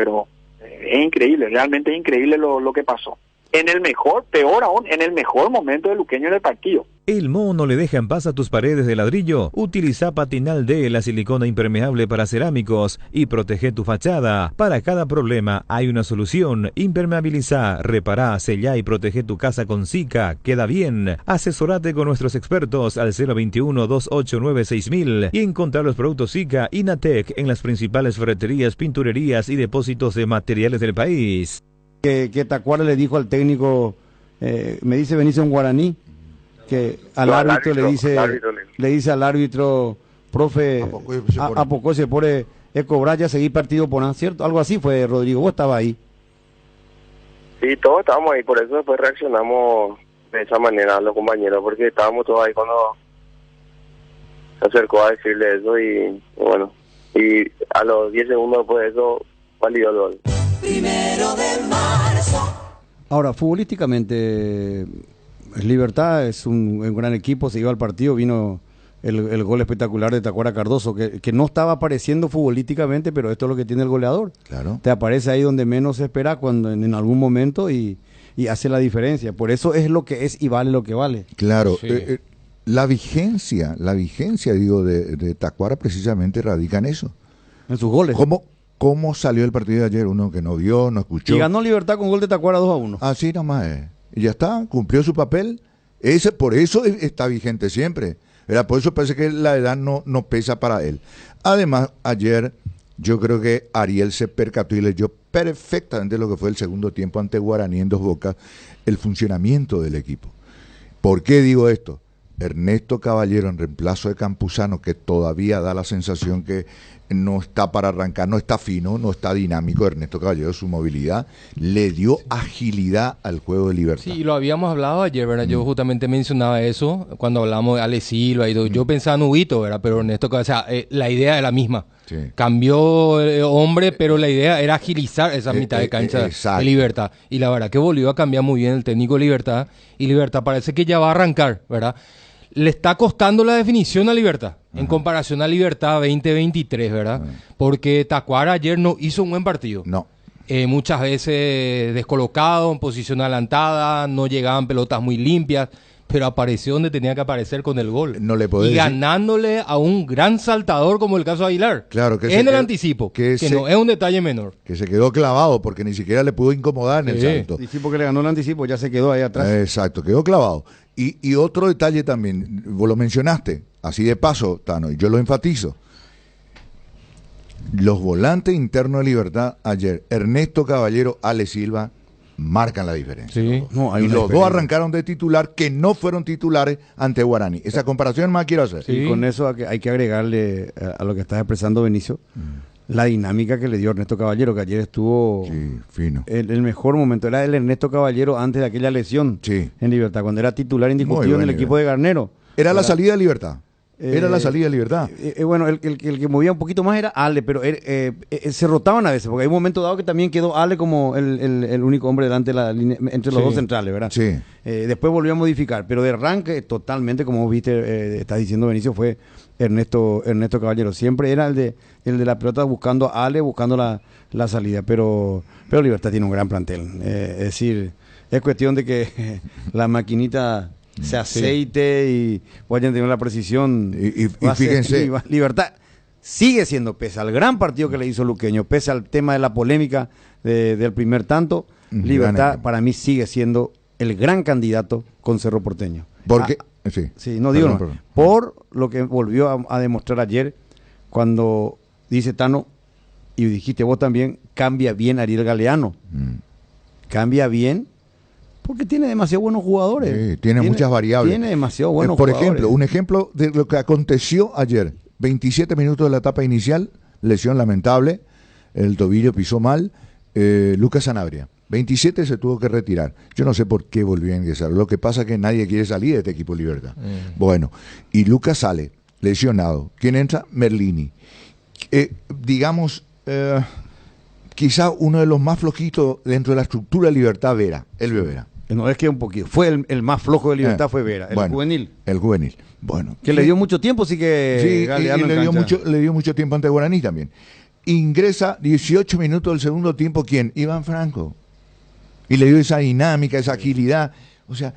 es increíble, realmente es increíble lo que pasó. En el mejor, peor aún, en el mejor momento de Luqueño en el partido. ¿El moho no le deja en paz a tus paredes de ladrillo? Utiliza Patinal D, la silicona impermeable para cerámicos, y protege tu fachada. Para cada problema hay una solución. Impermeabiliza, repará, sellá y protege tu casa con Sika. Queda bien. Asesorate con nuestros expertos al 021-289-6000 y encontrar los productos Sika y Natec en las principales ferreterías, pinturerías y depósitos de materiales del país. Que Tacuara le dijo al técnico, me dice Benicio en guaraní, que al árbitro le dice al árbitro, profe, a poco se pone cobrar ya seguir partido por nada, ¿cierto? Algo así fue, Rodrigo, vos estabas ahí. Sí, todos estábamos ahí, por eso después reaccionamos de esa manera a los compañeros, porque estábamos todos ahí cuando se acercó a decirle eso, y bueno, y a los 10 segundos después de eso validó el gol. 1 de marzo. Ahora, futbolísticamente, Libertad es un gran equipo, se iba al partido, vino el gol espectacular de Tacuara Cardoso, que no estaba apareciendo futbolísticamente, pero esto es lo que tiene el goleador. Claro. Te aparece ahí donde menos se espera, cuando en algún momento, y hace la diferencia. Por eso es lo que es y vale lo que vale. Claro. Sí. La vigencia, digo, de Tacuara precisamente radica en eso. En sus goles. ¿Cómo salió el partido de ayer? Uno que no vio, no escuchó. Y ganó Libertad con gol de Tacuara 2-1. Así nomás es. Y ya está, cumplió su papel. Por eso está vigente siempre. ¿Verdad? Por eso parece que la edad no pesa para él. Además, ayer yo creo que Ariel se percató y leyó perfectamente lo que fue el segundo tiempo ante Guaraní en Dos Bocas, el funcionamiento del equipo. ¿Por qué digo esto? Ernesto Caballero en reemplazo de Campuzano, que todavía da la sensación que no está para arrancar, no está fino, no está dinámico. Ernesto Caballero, su movilidad le dio agilidad al juego de Libertad. Sí, lo habíamos hablado ayer, ¿verdad? Yo justamente mencionaba eso cuando hablamos de Ale Silva y todo. Yo pensaba en Huguito, ¿verdad? Pero Ernesto Caballero, o sea, la idea era la misma. Sí. Cambió hombre, pero la idea era agilizar esa mitad de cancha de Libertad. Y la verdad que volvió a cambiar muy bien el técnico de Libertad. Y Libertad parece que ya va a arrancar, ¿verdad? Le está costando la definición a Libertad, en comparación a Libertad 2023, ¿verdad? Porque Tacuara ayer no hizo un buen partido. No. Muchas veces descolocado, en posición adelantada, no llegaban pelotas muy limpias, pero apareció donde tenía que aparecer con el gol. No le podés y decir... ganándole a un gran saltador como el caso de Aguilar. Claro que en el anticipo, que no es un detalle menor. Que se quedó clavado porque ni siquiera le pudo incomodar en el salto. El anticipo que le ganó el anticipo ya se quedó ahí atrás. Exacto, quedó clavado. Y otro detalle también, vos lo mencionaste, así de paso, Tano, y yo lo enfatizo. Los volantes internos de Libertad ayer, Ernesto Caballero, Ale Silva, marcan la diferencia. Sí. No, hay y una los dos diferencia. arrancaron de titular que no fueron titulares ante Guaraní. Esa comparación más quiero hacer. Y con eso hay que agregarle a lo que estás expresando, Benicio, la dinámica que le dio Ernesto Caballero, que ayer estuvo fino. El mejor momento. Era el Ernesto Caballero antes de aquella lesión en Libertad, cuando era titular indiscutible en el equipo de Garnero. Era la salida de Libertad. Era la salida de Libertad. Bueno, el que movía un poquito más era Ale, pero se rotaban a veces, porque hay un momento dado que también quedó Ale como el único hombre delante de la línea, entre los dos centrales, ¿verdad? Sí. Después volvió a modificar, pero de arranque totalmente, como viste, estás diciendo, Benicio, fue Ernesto Caballero. Siempre era el de la pelota buscando a Ale, buscando la salida, pero Libertad tiene un gran plantel. Es decir, es cuestión de que la maquinita se aceite y vayan a tener la precisión. Y fíjense, Libertad sigue siendo, pese al gran partido que le hizo Luqueño, pese al tema de la polémica del primer tanto, Libertad para mí sigue siendo el gran candidato con Cerro Porteño. Porque por lo que volvió a demostrar ayer cuando dice Tano, y dijiste vos también, cambia bien Ariel Galeano. Cambia bien porque tiene demasiado buenos jugadores. Sí, tiene muchas variables. Tiene demasiado buenos Por jugadores. ejemplo, un ejemplo de lo que aconteció ayer. 27 minutos de la etapa inicial, lesión lamentable, el tobillo pisó mal, Lucas Sanabria. 27 se tuvo que retirar. Yo no sé por qué volvió a ingresar. Lo que pasa es que nadie quiere salir de este equipo Libertad. Bueno, y Lucas sale lesionado. ¿Quién entra? Merlini. Digamos, quizá uno de los más flojitos dentro de la estructura de Libertad, Vera, Elvio Vera. No, es que un poquito. Fue el más flojo de Libertad, fue Vera, el juvenil. El juvenil. Bueno. Que le dio mucho tiempo, sí que... Sí, y le dio mucho tiempo ante Guaraní también. Ingresa 18 minutos del segundo tiempo, ¿quién? Iván Franco. Y le dio esa dinámica, esa agilidad. O sea,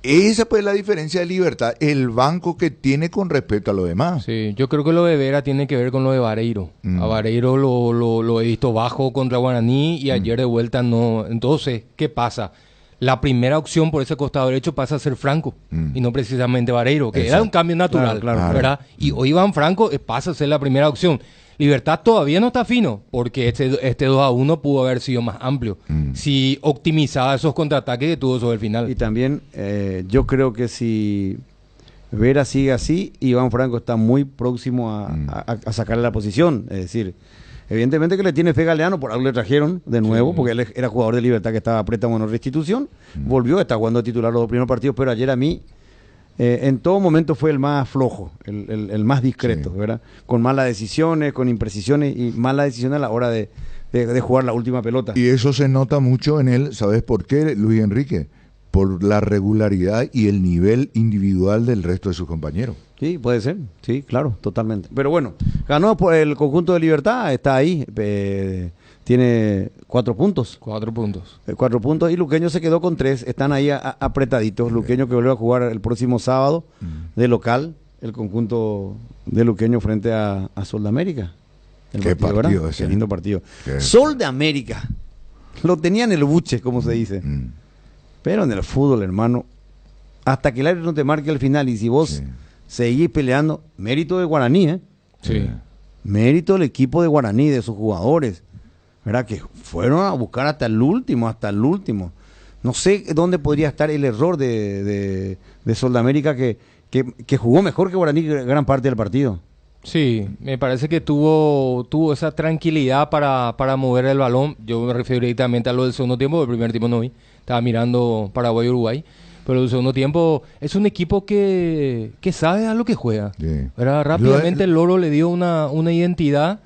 esa pues es la diferencia de Libertad, el banco que tiene con respecto a lo demás. Sí, yo creo que lo de Vera tiene que ver con lo de Vareiro. A Vareiro lo he visto bajo contra Guaraní y ayer de vuelta no. Entonces, ¿qué pasa? La primera opción por ese costado derecho pasa a ser Franco y no precisamente Vareiro, que era un cambio natural, ¿verdad? Y hoy Iván Franco pasa a ser la primera opción. Libertad todavía no está fino, porque este 2-1 pudo haber sido más amplio si optimizaba esos contraataques que tuvo sobre el final. Y también yo creo que si Vera sigue así, Iván Franco está muy próximo a sacarle la posición. Es decir, evidentemente que le tiene fe Galeano, por algo le trajeron de nuevo, porque él era jugador de Libertad que estaba a préstamo en restitución, volvió, está jugando a titular los dos primeros partidos, pero ayer a mí en todo momento fue el más flojo, el más discreto, ¿verdad? Con malas decisiones, con imprecisiones y malas decisiones a la hora de jugar la última pelota. Y eso se nota mucho en él, ¿sabes por qué, Luis Enrique? Por la regularidad y el nivel individual del resto de sus compañeros. Sí, puede ser, sí, claro, totalmente. Pero bueno, ganó por el conjunto de Libertad, está ahí, tiene 4 puntos. 4 puntos. 4 puntos y Luqueño se quedó con 3, están ahí apretaditos. Luqueño que vuelve a jugar el próximo sábado de local, el conjunto de Luqueño frente a Sol de América. Qué partido ese. Qué lindo partido. Sol de América, lo tenía en el buche, como se dice. Pero en el fútbol, hermano, hasta que el árbitro no te marque el final y si vos seguís peleando, mérito de Guaraní, ¿eh? Sí. Mérito del equipo de Guaraní, de sus jugadores, ¿verdad? Que fueron a buscar hasta el último. No sé dónde podría estar el error de Soldamérica que jugó mejor que Guaraní gran parte del partido. Sí, me parece que tuvo esa tranquilidad para mover el balón. Yo me refiero directamente a lo del segundo tiempo, el primer tiempo no vi. Estaba mirando Paraguay-Uruguay. Pero el segundo tiempo es un equipo que sabe a lo que juega. Sí. ¿Verdad? Rápidamente el Loro le dio una identidad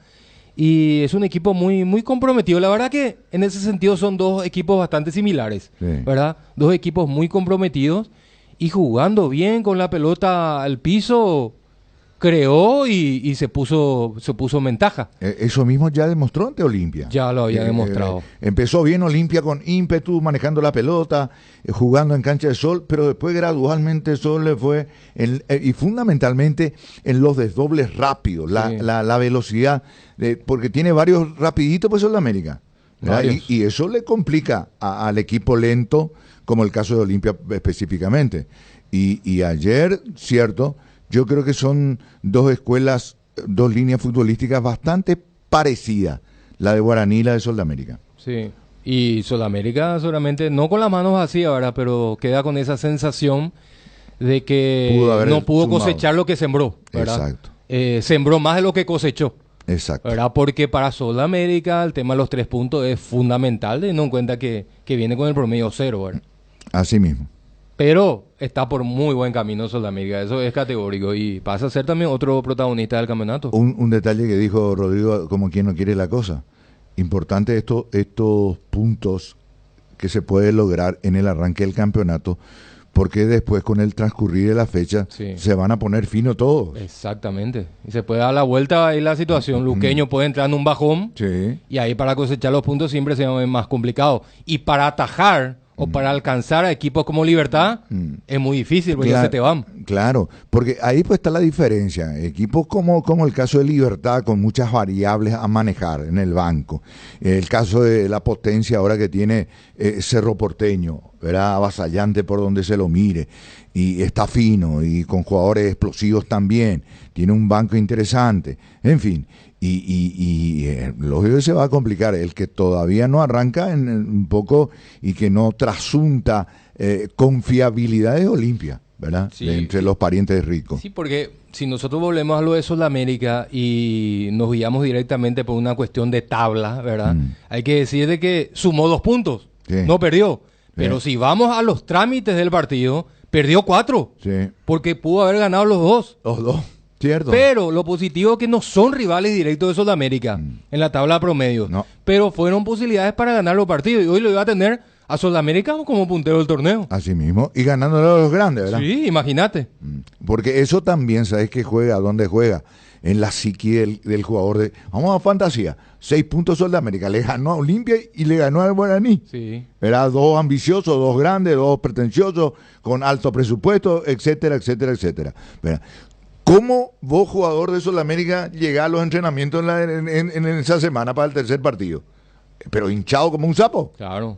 y es un equipo muy, muy comprometido. La verdad que en ese sentido son dos equipos bastante similares. Sí. ¿Verdad? Dos equipos muy comprometidos y jugando bien con la pelota al piso. Creó y se puso en ventaja. Eso mismo ya demostró ante Olimpia. Ya lo había demostrado. Empezó bien Olimpia con ímpetu, manejando la pelota, jugando en cancha de Sol, pero después gradualmente Sol le fue, y fundamentalmente en los desdobles rápidos, la velocidad, porque tiene varios rapiditos, pues Sol de América. Y eso le complica al equipo lento, como el caso de Olimpia específicamente. Y ayer, cierto, yo creo que son dos escuelas, dos líneas futbolísticas bastante parecidas, la de Guaraní y la de Sol de América. Sí, y Sudamérica solamente, no con las manos vacías, ¿verdad? Pero queda con esa sensación de que no pudo cosechar lo que sembró, ¿verdad? Exacto. Sembró más de lo que cosechó. Exacto. ¿Verdad? Porque para Sudamérica el tema de los 3 puntos es fundamental, teniendo en cuenta que viene con el promedio 0, ¿verdad? Así mismo. Pero está por muy buen camino Sudamérica, eso es categórico y pasa a ser también otro protagonista del campeonato. Un detalle que dijo Rodrigo, como quien no quiere la cosa. Importante estos puntos que se puede lograr en el arranque del campeonato, porque después con el transcurrir de la fecha se van a poner fino todos. Exactamente. Y se puede dar la vuelta ahí la situación. Luqueño puede entrar en un bajón y ahí para cosechar los puntos siempre se va más complicado. Y para atajar o para alcanzar a equipos como Libertad es muy difícil porque ya se te van. Claro, porque ahí pues está la diferencia. Equipos como el caso de Libertad, con muchas variables a manejar en el banco. El caso de la potencia ahora que tiene Cerro Porteño, ¿verdad? Avasallante por donde se lo mire. Y está fino y con jugadores explosivos también. Tiene un banco interesante. En fin. Y lógico que se va a complicar. El que todavía no arranca un poco y que no trasunta confiabilidad de Olimpia, ¿verdad? Sí, entre los parientes ricos. Sí, porque si nosotros volvemos a lo de Sudamérica y nos guiamos directamente por una cuestión de tabla, ¿verdad? Hay que decir de que sumó 2 puntos, no perdió. Pero si vamos a los trámites del partido, perdió 4, porque pudo haber ganado los 2. Los 2. Cierto. Pero lo positivo es que no son rivales directos de Sudamérica en la tabla promedio. No. Pero fueron posibilidades para ganar los partidos. Y hoy lo iba a tener a Sudamérica como puntero del torneo. Así mismo. Y ganándole a los grandes, ¿verdad? Sí, imagínate. Porque eso también, ¿sabes qué juega? ¿Dónde juega? En la psique del jugador. Vamos a fantasía. 6 puntos Sudamérica. Le ganó a Olimpia y le ganó al Guaraní. Sí. Era 2 ambiciosos, 2 grandes, 2 pretenciosos, con alto presupuesto, etcétera, etcétera, etcétera. ¿Verdad? ¿Cómo vos, jugador de Sudamérica, llegás a los entrenamientos en esa semana para el tercer partido? Pero hinchado como un sapo. Claro.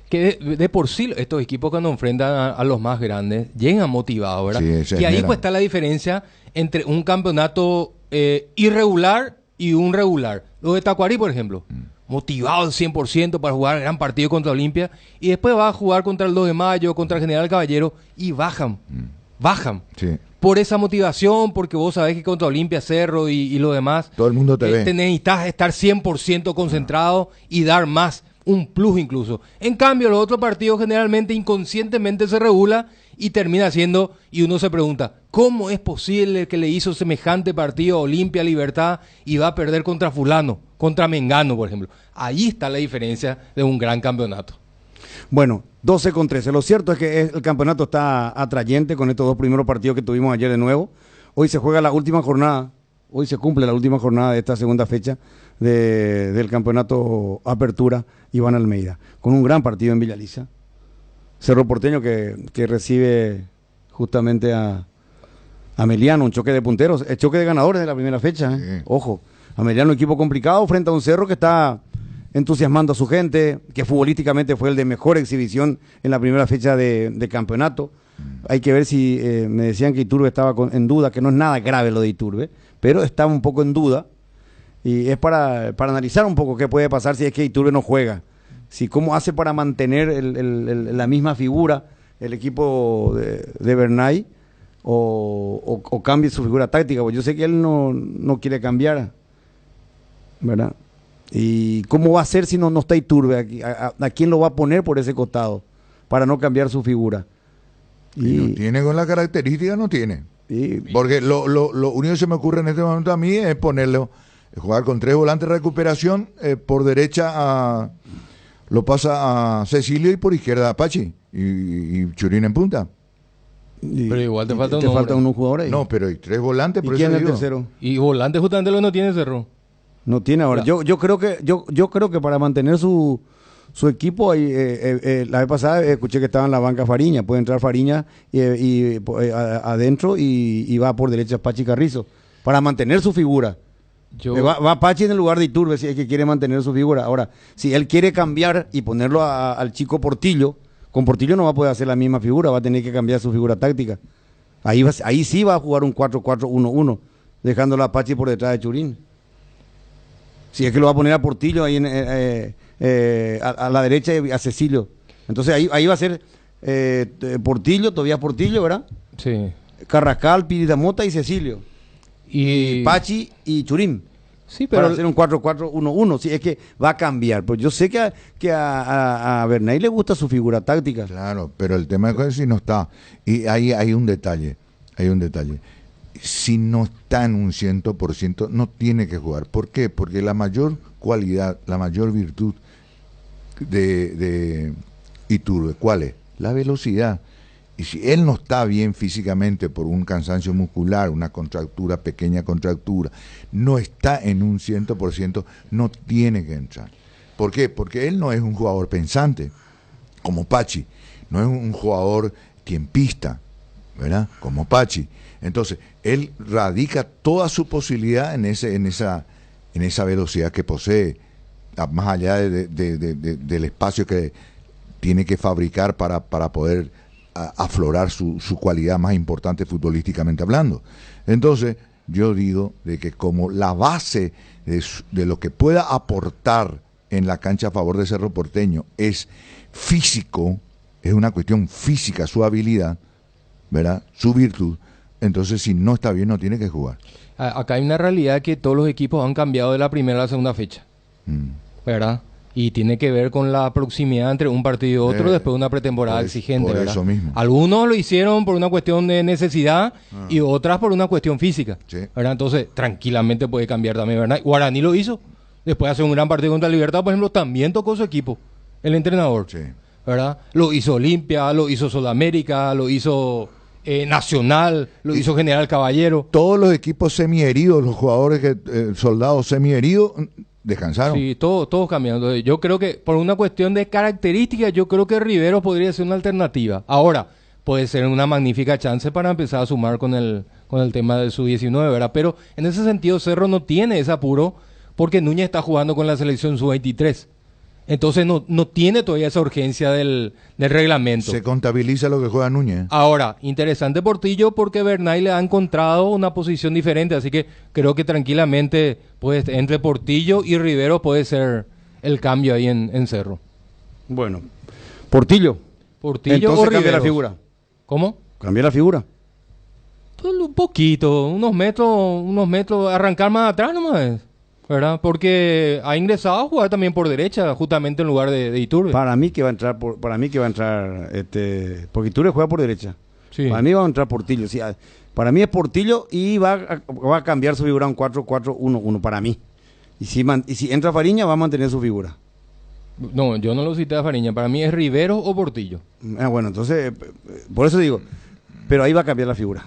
Que de por sí estos equipos cuando enfrentan a los más grandes llegan motivados, ¿verdad? Sí, que ahí pues está la diferencia entre un campeonato irregular y un regular. Los de Tacuarí, por ejemplo, motivado al 100% para jugar el gran partido contra Olimpia y después va a jugar contra el 2 de Mayo, contra el General Caballero y bajan. Sí. Por esa motivación, porque vos sabés que contra Olimpia, Cerro y lo demás, todo el mundo te ve. Necesitas estar 100% concentrado y dar más, un plus incluso. En cambio, los otros partidos generalmente inconscientemente se regula y termina siendo, y uno se pregunta, ¿cómo es posible que le hizo semejante partido a Olimpia, Libertad y va a perder contra fulano, contra Mengano, por ejemplo? Ahí está la diferencia de un gran campeonato. Bueno, 12-13. Lo cierto es que el campeonato está atrayente con estos 2 primeros partidos que tuvimos ayer de nuevo. Hoy se juega la última jornada, hoy se cumple la última jornada de esta segunda fecha del campeonato Apertura Iván Almeida, con un gran partido en Villa Lisa. Cerro Porteño que recibe justamente a Meliano, un choque de punteros, el choque de ganadores de la primera fecha. Ojo, a Meliano, equipo complicado frente a un Cerro que está entusiasmando a su gente, que futbolísticamente fue el de mejor exhibición en la primera fecha de campeonato. Hay que ver si, me decían que Iturbe estaba en duda, que no es nada grave lo de Iturbe, pero estaba un poco en duda, y es para analizar un poco qué puede pasar si es que Iturbe no juega. Si cómo hace para mantener la misma figura el equipo de Bernay, o cambie su figura táctica, porque yo sé que él no quiere cambiar, ¿verdad? ¿Y cómo va a ser si no está Iturbe aquí? ¿A quién lo va a poner por ese costado para no cambiar su figura? Y no tiene con la característica, no tiene. Porque lo único que se me ocurre en este momento a mí es jugar con 3 volantes de recuperación, por derecha lo pasa a Cecilio y por izquierda a Pachi y Churín en punta. Pero igual te falta un jugador ahí. No, pero hay 3 volantes, por ¿Y quién eso es el digo. tercero? Y volante justamente lo que no tiene Cerro. No tiene ahora. Yo creo que para mantener su equipo, ahí, la vez pasada escuché que estaba en la banca Fariña. Puede entrar Fariña adentro y va por derecha Pachi Carrizo para mantener su figura. Va Pachi en el lugar de Iturbe si es que quiere mantener su figura. Ahora, si él quiere cambiar y ponerlo al chico Portillo, con Portillo no va a poder hacer la misma figura, va a tener que cambiar su figura táctica. Ahí sí va a jugar un 4-4-1-1, dejándolo a Pachi por detrás de Churín. Si es que lo va a poner a Portillo ahí a la derecha y a Cecilio. Entonces ahí va a ser Portillo, Tobías Portillo, ¿verdad? Sí. Carrascal, Piridamota y Cecilio. Y Pachi y Churín. Sí, pero para hacer un 4-4-1-1. Sí, es que va a cambiar. Pues yo sé que a Bernay le gusta su figura táctica. Claro, pero el tema es que si no está. Y ahí hay un detalle. Si no está en un 100%, no tiene que jugar. ¿Por qué? Porque la mayor cualidad, la mayor virtud de Iturbe, ¿cuál es? La velocidad. Y si él no está bien físicamente por un cansancio muscular, una contractura, pequeña contractura, no está en un 100%, no tiene que entrar. ¿Por qué? Porque él no es un jugador pensante, como Pachi. No es un jugador tiempista, ¿verdad? Como Pachi. Entonces, él radica toda su posibilidad en esa velocidad que posee, más allá del espacio que tiene que fabricar para poder aflorar su cualidad más importante futbolísticamente hablando. Entonces, yo digo de que como la base de lo que pueda aportar en la cancha a favor de Cerro Porteño es físico, es una cuestión física, su habilidad, ¿verdad? Su virtud. Entonces, si no está bien, no tiene que jugar. Acá hay una realidad que todos los equipos han cambiado de la primera a la segunda fecha, ¿verdad? Y tiene que ver con la proximidad entre un partido y otro después de una pretemporada exigente, por ¿verdad? eso mismo. Algunos lo hicieron por una cuestión de necesidad y otras por una cuestión física, Sí. ¿verdad? Entonces, tranquilamente puede cambiar también, ¿verdad? Guaraní lo hizo. Después de hacer un gran partido contra Libertad, por ejemplo, también tocó su equipo, el entrenador, Sí. ¿verdad? Lo hizo Olimpia, lo hizo Sudamérica, lo hizo Nacional, lo hizo General Caballero. Todos los equipos semiheridos, los jugadores soldados semiheridos, descansaron. Sí, todos cambiando. Entonces, yo creo que por una cuestión de características, yo creo que Rivero podría ser una alternativa. Ahora, puede ser una magnífica chance para empezar a sumar con el tema del sub-19, ¿verdad? Pero en ese sentido Cerro no tiene ese apuro porque Núñez está jugando con la selección sub-23. Entonces no tiene todavía esa urgencia del reglamento. Se contabiliza lo que juega Núñez. Ahora, interesante Portillo porque Bernay le ha encontrado una posición diferente, así que creo que tranquilamente pues, entre Portillo y Rivero puede ser el cambio ahí en Cerro. Bueno, Portillo Portillo entonces o cambia la Riveros. figura. ¿Cómo? Cambia la figura. Pues un poquito, unos metros, arrancar más atrás nomás, ¿verdad? Porque ha ingresado a jugar también por derecha, justamente en lugar de Iturbe. Para mí que va a entrar, porque Iturbe juega por derecha. Sí. Para mí va a entrar Portillo. Sí, para mí es Portillo y va a cambiar su figura a un 4-4-1-1 para mí. Y si entra Fariña va a mantener su figura. No, yo no lo cité a Fariña, para mí es Rivero o Portillo. Bueno, entonces, por eso digo, pero ahí va a cambiar la figura.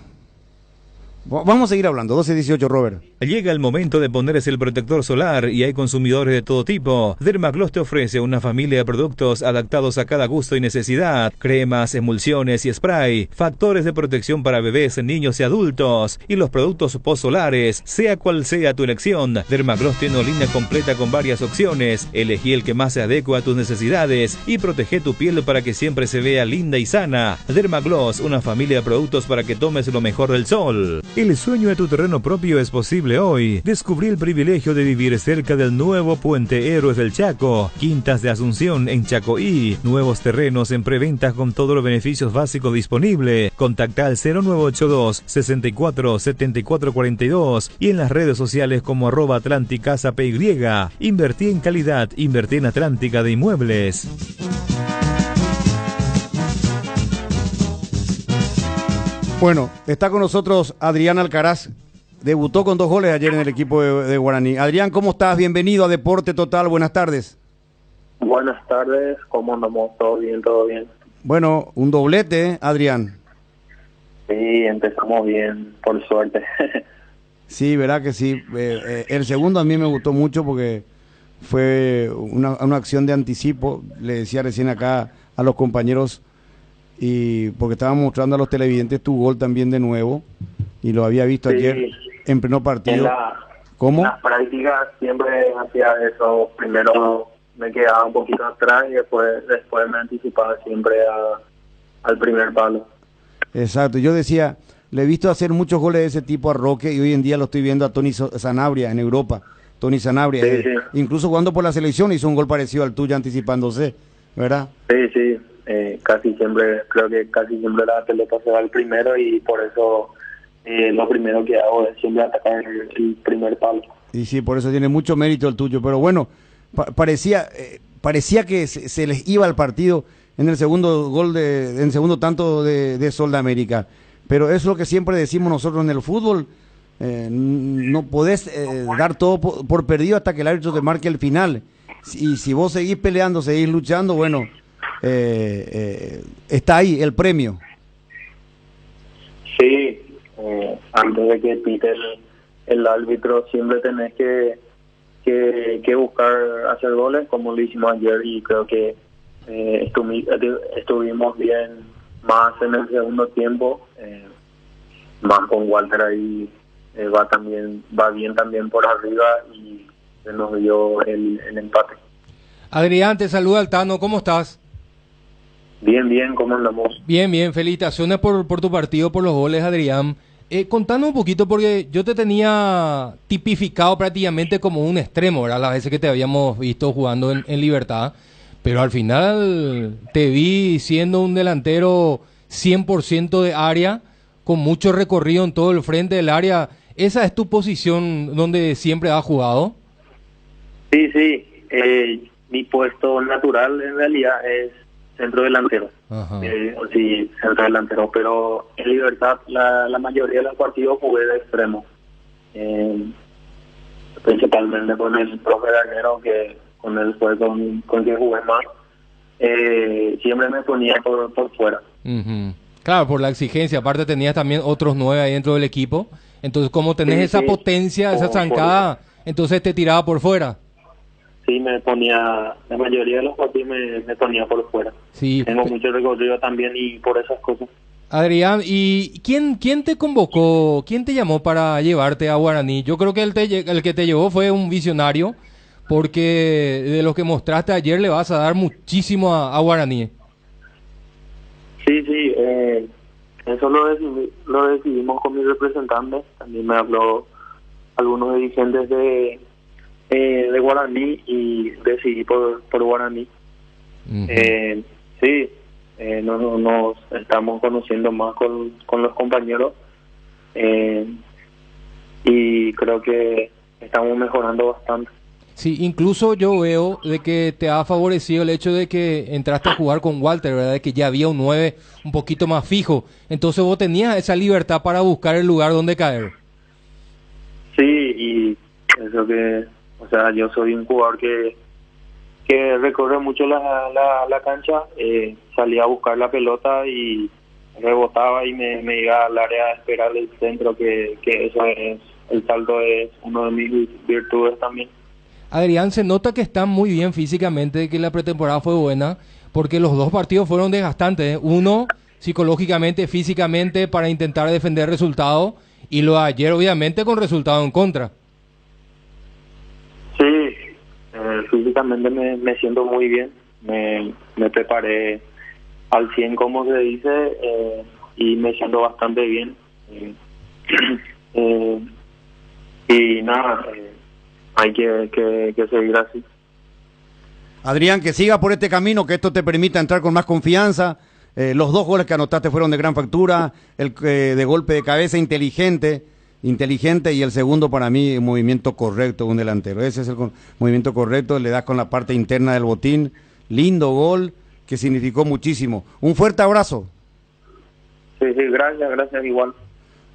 Vamos a seguir hablando. 12:18, Robert. Llega el momento de ponerse el protector solar y hay consumidores de todo tipo. Dermagloss te ofrece una familia de productos adaptados a cada gusto y necesidad. Cremas, emulsiones y spray. Factores de protección para bebés, niños y adultos. Y los productos post-solares, sea cual sea tu elección. Dermagloss tiene una línea completa con varias opciones. Elegí el que más se adecua a tus necesidades y protege tu piel para que siempre se vea linda y sana. Dermagloss, una familia de productos para que tomes lo mejor del sol. El sueño de tu terreno propio es posible hoy. Descubrí el privilegio de vivir cerca del nuevo Puente Héroes del Chaco, Quintas de Asunción en Chacoí, nuevos terrenos en preventa con todos los beneficios básicos disponibles. Contacta al 0982 64 74 42 y en las redes sociales como @AtlánticaSAPY. Invertí en calidad, invertí en Atlántica de Inmuebles. Bueno, está con nosotros Adrián Alcaraz. Debutó con 2 goles ayer en el equipo de Guaraní. Adrián, ¿cómo estás? Bienvenido a Deporte Total. Buenas tardes. Buenas tardes, ¿cómo andamos? ¿Todo bien, todo bien? Bueno, un doblete, Adrián. Sí, empezamos bien, por suerte. Sí, verá que sí. El segundo a mí me gustó mucho porque fue una acción de anticipo. Le decía recién acá a los compañeros, y porque estaban mostrando a los televidentes tu gol también de nuevo, y lo había visto Sí, ayer en pleno partido. ¿Cómo? En las prácticas siempre hacía eso. Primero me quedaba un poquito atrás y después me anticipaba siempre al primer palo. Exacto, yo decía, le he visto hacer muchos goles de ese tipo a Roque, y hoy en día lo estoy viendo a Tony Sanabria en Europa. Tony Sanabria, Sí, sí. incluso jugando por la selección hizo un gol parecido al tuyo anticipándose, ¿verdad? Sí, sí. Casi siempre, creo que casi siempre la pelota se va al primero y por eso lo primero que hago es siempre atacar el primer palo. Y sí, por eso tiene mucho mérito el tuyo, pero bueno, parecía que se les iba el partido en el segundo gol, en el segundo tanto de Sol de América, pero es lo que siempre decimos nosotros en el fútbol. No podés dar todo por perdido hasta que el árbitro te marque el final, y si vos seguís peleando, seguís luchando, bueno, está ahí el premio. Sí, antes de que pite el árbitro siempre tenés que buscar hacer goles como lo hicimos ayer, y creo que estuvimos bien más en el segundo tiempo, más con Walter ahí, va bien también por arriba y se nos dio el empate. Adrián, te saluda Altano, ¿cómo estás? Bien, ¿cómo andamos? Bien, felicitaciones por tu partido, por los goles, Adrián. Contanos un poquito, porque yo te tenía tipificado prácticamente como un extremo, ¿verdad? Las veces que te habíamos visto jugando en Libertad, pero al final te vi siendo un delantero 100% de área, con mucho recorrido en todo el frente del área. ¿Esa es tu posición donde siempre has jugado? Sí, mi puesto natural en realidad es centro delantero. Sí, centro delantero, pero en Libertad la mayoría de los partidos jugué de extremo, principalmente con el profe Garnero, que con él fue con quien jugué más. Siempre me ponía por fuera. Claro, por la exigencia. Aparte tenías también otros 9 ahí dentro del equipo, entonces como tenés esa potencia, esa zancada, entonces te tiraba por fuera. Sí, me ponía, la mayoría de los partidos me ponía por fuera. Sí. Tengo mucho recorrido también y por esas cosas. Adrián, ¿y quién te convocó? ¿Quién te llamó para llevarte a Guaraní? Yo creo que el que te llevó fue un visionario, porque de lo que mostraste ayer le vas a dar muchísimo a Guaraní. Sí, eso lo decidimos con mi representante. También me habló algunos dirigentes de Guaraní y decidí por Guaraní. Sí, nos estamos conociendo más con los compañeros, y creo que estamos mejorando bastante. Sí, incluso yo veo de que te ha favorecido el hecho de que entraste a jugar con Walter, ¿verdad? De que ya había un 9 un poquito más fijo. Entonces vos tenías esa libertad para buscar el lugar donde caer. Sí, y eso que, o sea, yo soy un jugador que recorre mucho la cancha, salí a buscar la pelota y rebotaba y me iba al área a esperar el centro, que eso es, el salto es uno de mis virtudes también. Adrián, se nota que está muy bien físicamente, que la pretemporada fue buena, porque los dos partidos fueron desgastantes, ¿eh? Uno psicológicamente, físicamente, para intentar defender resultados, y lo de ayer obviamente con resultado en contra. Sí, físicamente me siento muy bien, me preparé al 100 como se dice, y me siento bastante bien. Y nada, hay que seguir así. Adrián, que siga por este camino, que esto te permita entrar con más confianza. Los 2 goles que anotaste fueron de gran factura, el de golpe de cabeza inteligente, y el segundo para mí un movimiento correcto de un delantero. Ese es el movimiento correcto, le das con la parte interna del botín, lindo gol que significó muchísimo. Un fuerte abrazo. Sí, gracias igual.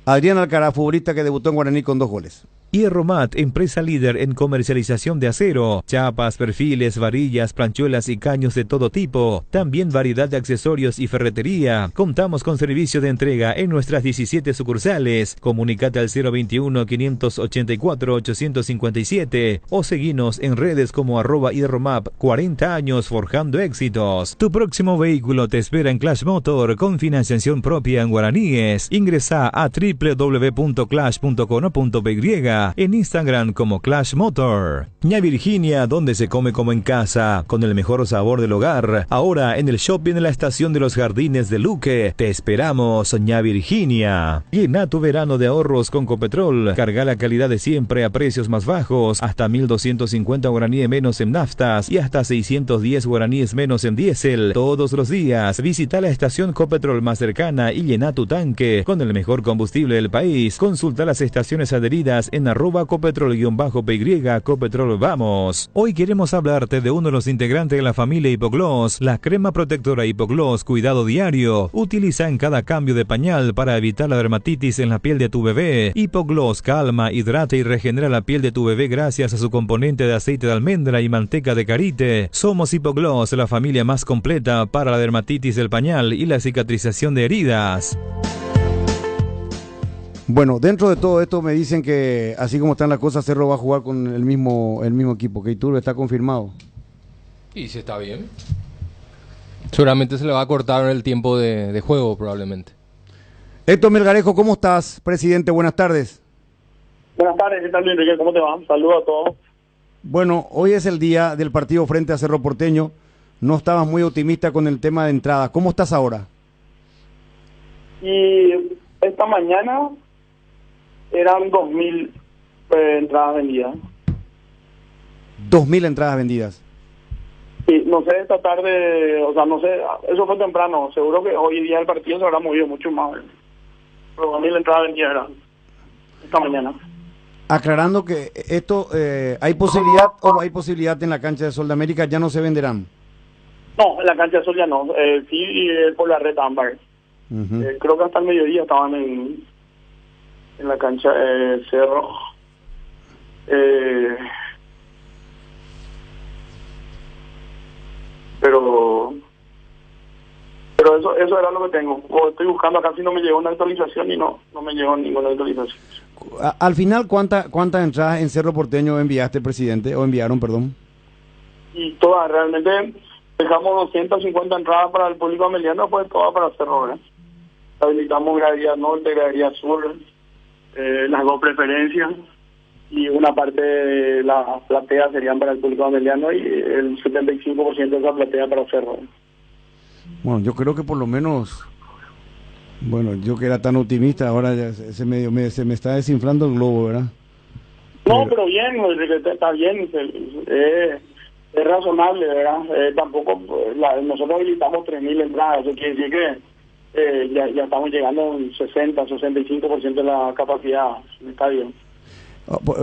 Adrián Alcaraz, futbolista que debutó en Guaraní con 2 goles. Hierromat, empresa líder en comercialización de acero, chapas, perfiles, varillas, planchuelas y caños de todo tipo. También variedad de accesorios y ferretería. Contamos con servicio de entrega en nuestras 17 sucursales. Comunicate al 021-584-857 o seguinos en redes como @hierromap. 40 años forjando éxitos. Tu próximo vehículo te espera en Clash Motor con financiación propia en guaraníes. Ingresa a www.clash.com.py, en Instagram como Clash Motor. Ña Virginia, donde se come como en casa, con el mejor sabor del hogar. Ahora en el shopping en la estación de los Jardines de Luque. Te esperamos, Ña Virginia. Llena tu verano de ahorros con Copetrol. Carga la calidad de siempre a precios más bajos. Hasta 1.250 guaraníes menos en naftas y hasta 610 guaraníes menos en diésel. Todos los días. Visita la estación Copetrol más cercana y llena tu tanque con el mejor combustible del país. Consulta las estaciones adheridas en @copetrol_py, Copetrol Vamos. Hoy queremos hablarte de uno de los integrantes de la familia Hipogloss, la crema protectora Hipogloss Cuidado Diario. Utiliza en cada cambio de pañal para evitar la dermatitis en la piel de tu bebé. Hipogloss calma, hidrata y regenera la piel de tu bebé gracias a su componente de aceite de almendra y manteca de karité. Somos Hipogloss, la familia más completa para la dermatitis del pañal y la cicatrización de heridas. Bueno, dentro de todo esto me dicen que así como están las cosas, Cerro va a jugar con el mismo equipo, que Iturbe está confirmado. Y si está bien. Seguramente se le va a cortar el tiempo de juego probablemente. Héctor Melgarejo, ¿cómo estás, presidente? Buenas tardes. Buenas tardes, ¿qué tal, Enrique? ¿Cómo te va? Saludos a todos. Bueno, hoy es el día del partido frente a Cerro Porteño. No estabas muy optimista con el tema de entrada. ¿Cómo estás ahora? Y esta mañana eran 2.000 entradas vendidas. 2.000 entradas vendidas. Y no sé, esta tarde, o sea, no sé, eso fue temprano. Seguro que hoy día el partido se habrá movido mucho más. Pero 2.000 entradas vendidas eran esta mañana. Aclarando que esto, ¿hay posibilidad o no hay posibilidad en la cancha de Sol de América? ¿Ya no se venderán? No, en la cancha de Sol ya no. Sí, por la red ámbar. Creo que hasta el mediodía estaban en la cancha Cerro. Pero eso era lo que tengo. Estoy buscando acá si no me llegó una actualización y no me llegó ninguna actualización. Al final, ¿cuántas entradas en Cerro Porteño enviaste, presidente? O enviaron, perdón. Y todas, realmente dejamos 250 entradas para el público ameliano, pues todas para Cerro, ¿verdad? Habilitamos gradería norte, gradería sur, las 2 preferencias, y una parte de la platea serían para el público ameliano y el 75% de esa platea para Cerro. Bueno, yo creo que por lo menos, bueno, yo que era tan optimista, ahora ya se me está desinflando el globo, ¿verdad? No, pero bien, está bien, es razonable, ¿verdad? Tampoco, nosotros habilitamos 3.000 entradas, eso quiere decir que ya estamos llegando a un 60-65% de la capacidad del estadio.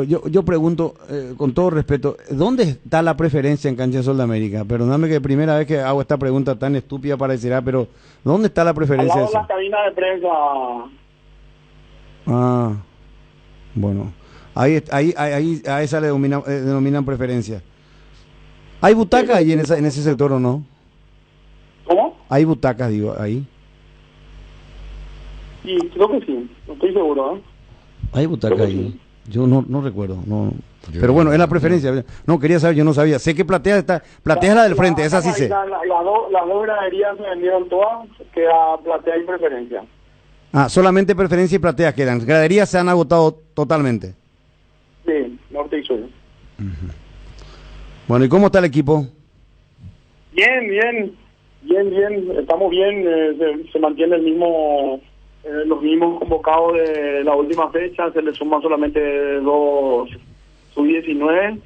Yo pregunto, con todo respeto, ¿dónde está la preferencia en Cancha de Sol de América? Perdóname que primera vez que hago esta pregunta tan estúpida parecerá, pero ¿dónde está la preferencia? Al lado de la cabina de prensa. Ah, bueno, ahí a esa le denominan preferencia. ¿Hay butacas ahí en ese sector o no? ¿Cómo? ¿Hay butacas, digo, ahí? Sí, creo que sí, no estoy seguro, ¿eh? Hay butaca Creo que ahí. sí. Yo no recuerdo. No. Pero bueno, es la preferencia. No, quería saber, yo no sabía. Sé que Platea es la del frente, esa sí sé. Las dos graderías se vendieron todas, queda Platea y preferencia. Ah, solamente preferencia y Platea quedan. Graderías se han agotado totalmente. Sí, norte y sur. Bueno, ¿y cómo está el equipo? Bien, estamos bien, se mantiene el mismo, los mismos convocados de la última fecha, se le suman solamente 2 sub-19,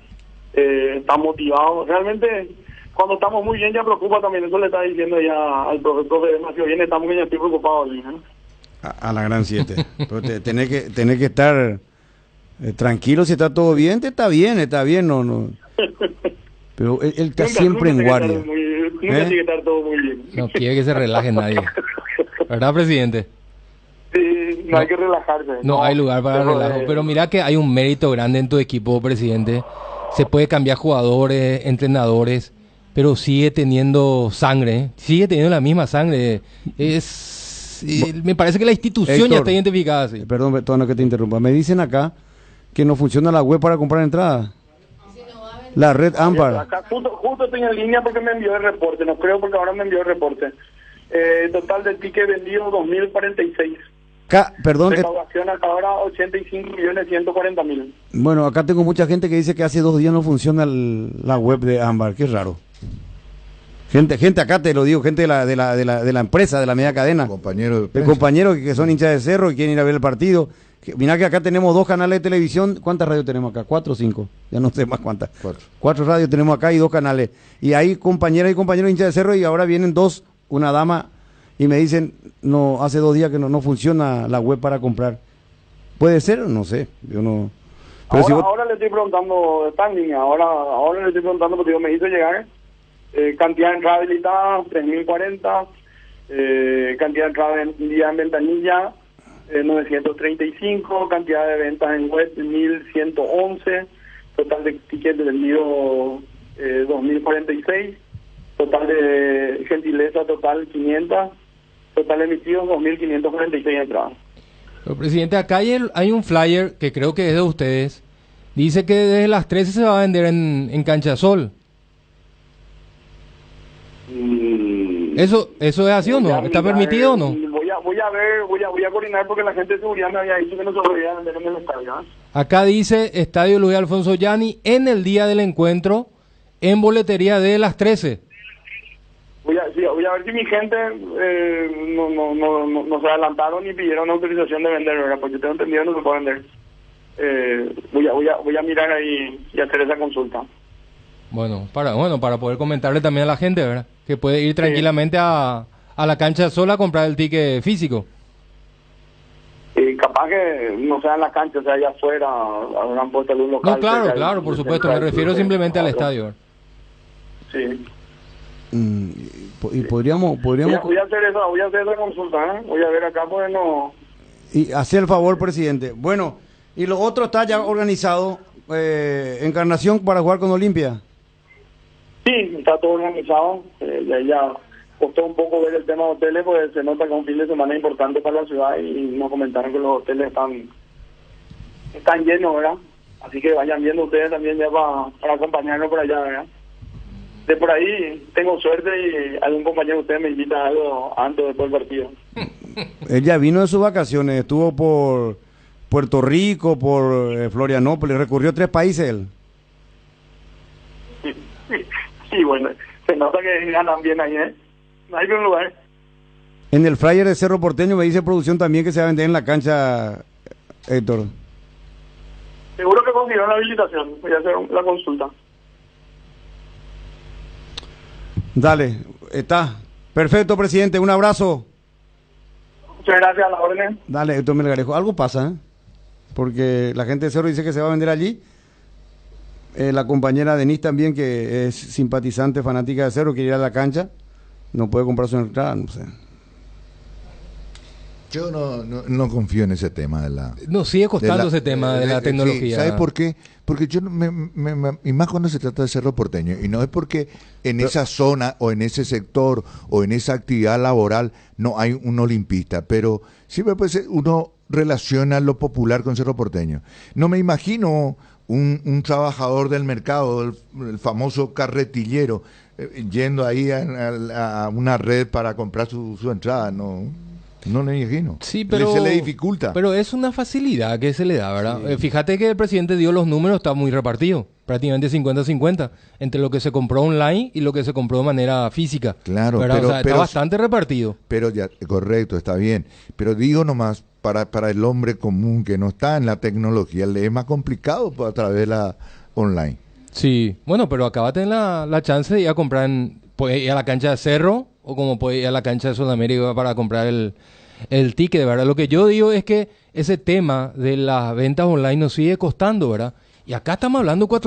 están motivados, realmente cuando estamos muy bien ya preocupa también, eso le está diciendo ya al profe demasiado bien, estamos bien, ya estoy preocupado, ¿no? A la gran 7. Pero tenés que estar tranquilo, si está todo bien, está bien, no. Pero él está siempre en guardia. Nunca tiene que estar todo muy bien. No quiere que se relaje nadie. ¿Verdad, presidente? Sí, no hay que relajarse. No hay lugar para relajo. Pero mira que hay un mérito grande en tu equipo, presidente. Se puede cambiar jugadores, entrenadores, pero sigue teniendo sangre, sigue teniendo la misma sangre. Me parece que la institución Héctor, ya está identificada. Sí. Perdón, Tono, que te interrumpa. Me dicen acá que no funciona la web para comprar entradas. La red Ámbar. Acá justo estoy en línea porque me envió el reporte, no creo porque ahora me envió el reporte. Total de ticket vendido 2.046. Perdón. Recaudación hasta ahora 85.140.000. Bueno, acá tengo mucha gente que dice que hace 2 días no funciona la web de Ámbar, qué raro. Gente acá te lo digo, gente de la empresa, de la media cadena. Compañeros que son hinchas de Cerro y quieren ir a ver el partido. Mirá que acá tenemos 2 canales de televisión. ¿Cuántas radios tenemos acá? 4 o 5. Ya no sé más cuántas. 4 radios tenemos acá y 2 canales. Y hay compañeras y compañeros hinchas de Cerro y ahora vienen 2, una dama, y me dicen, no, hace 2 días que no funciona la web para comprar. ¿Puede ser? No sé. Yo no. Pero ahora le estoy preguntando, está en línea, ahora le estoy preguntando porque yo me hizo llegar cantidad de entradas habilitadas, 3.040, cantidad de entradas en ventanilla, 935, cantidad de ventas en web 1.111, total de tickets vendidos 2.046, total de gentileza total 500, total emitidos 2.546 entradas. Pero, presidente, acá hay un flyer que creo que es de ustedes. Dice que desde las 13 se va a vender en Cancha Sol. ¿Eso es así o no? ¿Está permitido o no? Voy a coordinar porque la gente de seguridad me había dicho que no se podía vender en el estadio. Acá dice Estadio Luis Alfonso Yanni en el día del encuentro en boletería de las 13. Voy a ver si mi gente no se adelantaron ni pidieron autorización de vender, ¿verdad? Porque yo tengo entendido que no se puede vender. Voy a mirar ahí y hacer esa consulta. Bueno, para poder comentarle también a la gente, ¿verdad? Que puede ir tranquilamente a la Cancha Sol a comprar el ticket físico. Capaz que no sea en la cancha, o sea allá afuera, habrán puesto algún local. No, claro, por supuesto, me refiero simplemente al estadio. Sí. Y podríamos voy a hacer esa consulta, ¿eh? Voy a ver acá, pues no. Y hacer el favor, presidente. Bueno, y lo otro está ya organizado, Encarnación para jugar con Olimpia. Sí, está todo organizado. Ya costó un poco ver el tema de hoteles, pues se nota que es un fin de semana importante para la ciudad y nos comentaron que los hoteles están llenos, ¿verdad? Así que vayan viendo ustedes también ya para acompañarnos por allá, ¿verdad? De por ahí tengo suerte y algún compañero de ustedes me invita a algo antes o después del partido. Él ya vino de sus vacaciones, estuvo por Puerto Rico, por Florianópolis, recorrió 3 países él. Sí, bueno, se nota que ganan bien ahí, ¿eh? No hay un lugar. En el flyer de Cerro Porteño me dice producción también que se va a vender en la cancha, Héctor. Seguro que consiguieron la habilitación, voy a hacer la consulta. Dale, está. Perfecto, presidente, un abrazo. Muchas gracias, a la orden. Dale, Héctor Melgarejo. Algo pasa, ¿eh? Porque la gente de Cerro dice que se va a vender allí. La compañera Denise también, que es simpatizante, fanática de Cerro, quiere ir a la cancha. No puede comprar su entrada, no sé. Yo no confío en ese tema de la... No, sigue costando ese tema de la tecnología. ¿Sabes por qué? Porque yo, y más cuando se trata de Cerro Porteño, y no es porque en esa zona o en ese sector o en esa actividad laboral no hay un olimpista, pero siempre pues uno relaciona lo popular con Cerro Porteño. No me imagino un trabajador del mercado, el famoso carretillero, yendo ahí a una red para comprar su entrada, no le imagino. Sí, pero se le dificulta. Pero es una facilidad que se le da, ¿verdad? Sí. Fíjate que el presidente dio los números, está muy repartido, prácticamente 50-50, entre lo que se compró online y lo que se compró de manera física. Claro, pero, o sea, está bastante repartido. Pero ya, correcto, está bien. Pero digo nomás, para el hombre común que no está en la tecnología, le es más complicado a través de la online. Sí, bueno, pero acá va a tener la chance de ir a comprar, puede ir a la cancha de Cerro, o como puede ir a la cancha de Sudamérica para comprar el ticket, ¿verdad? Lo que yo digo es que ese tema de las ventas online nos sigue costando, ¿verdad? Y acá estamos hablando de 4.000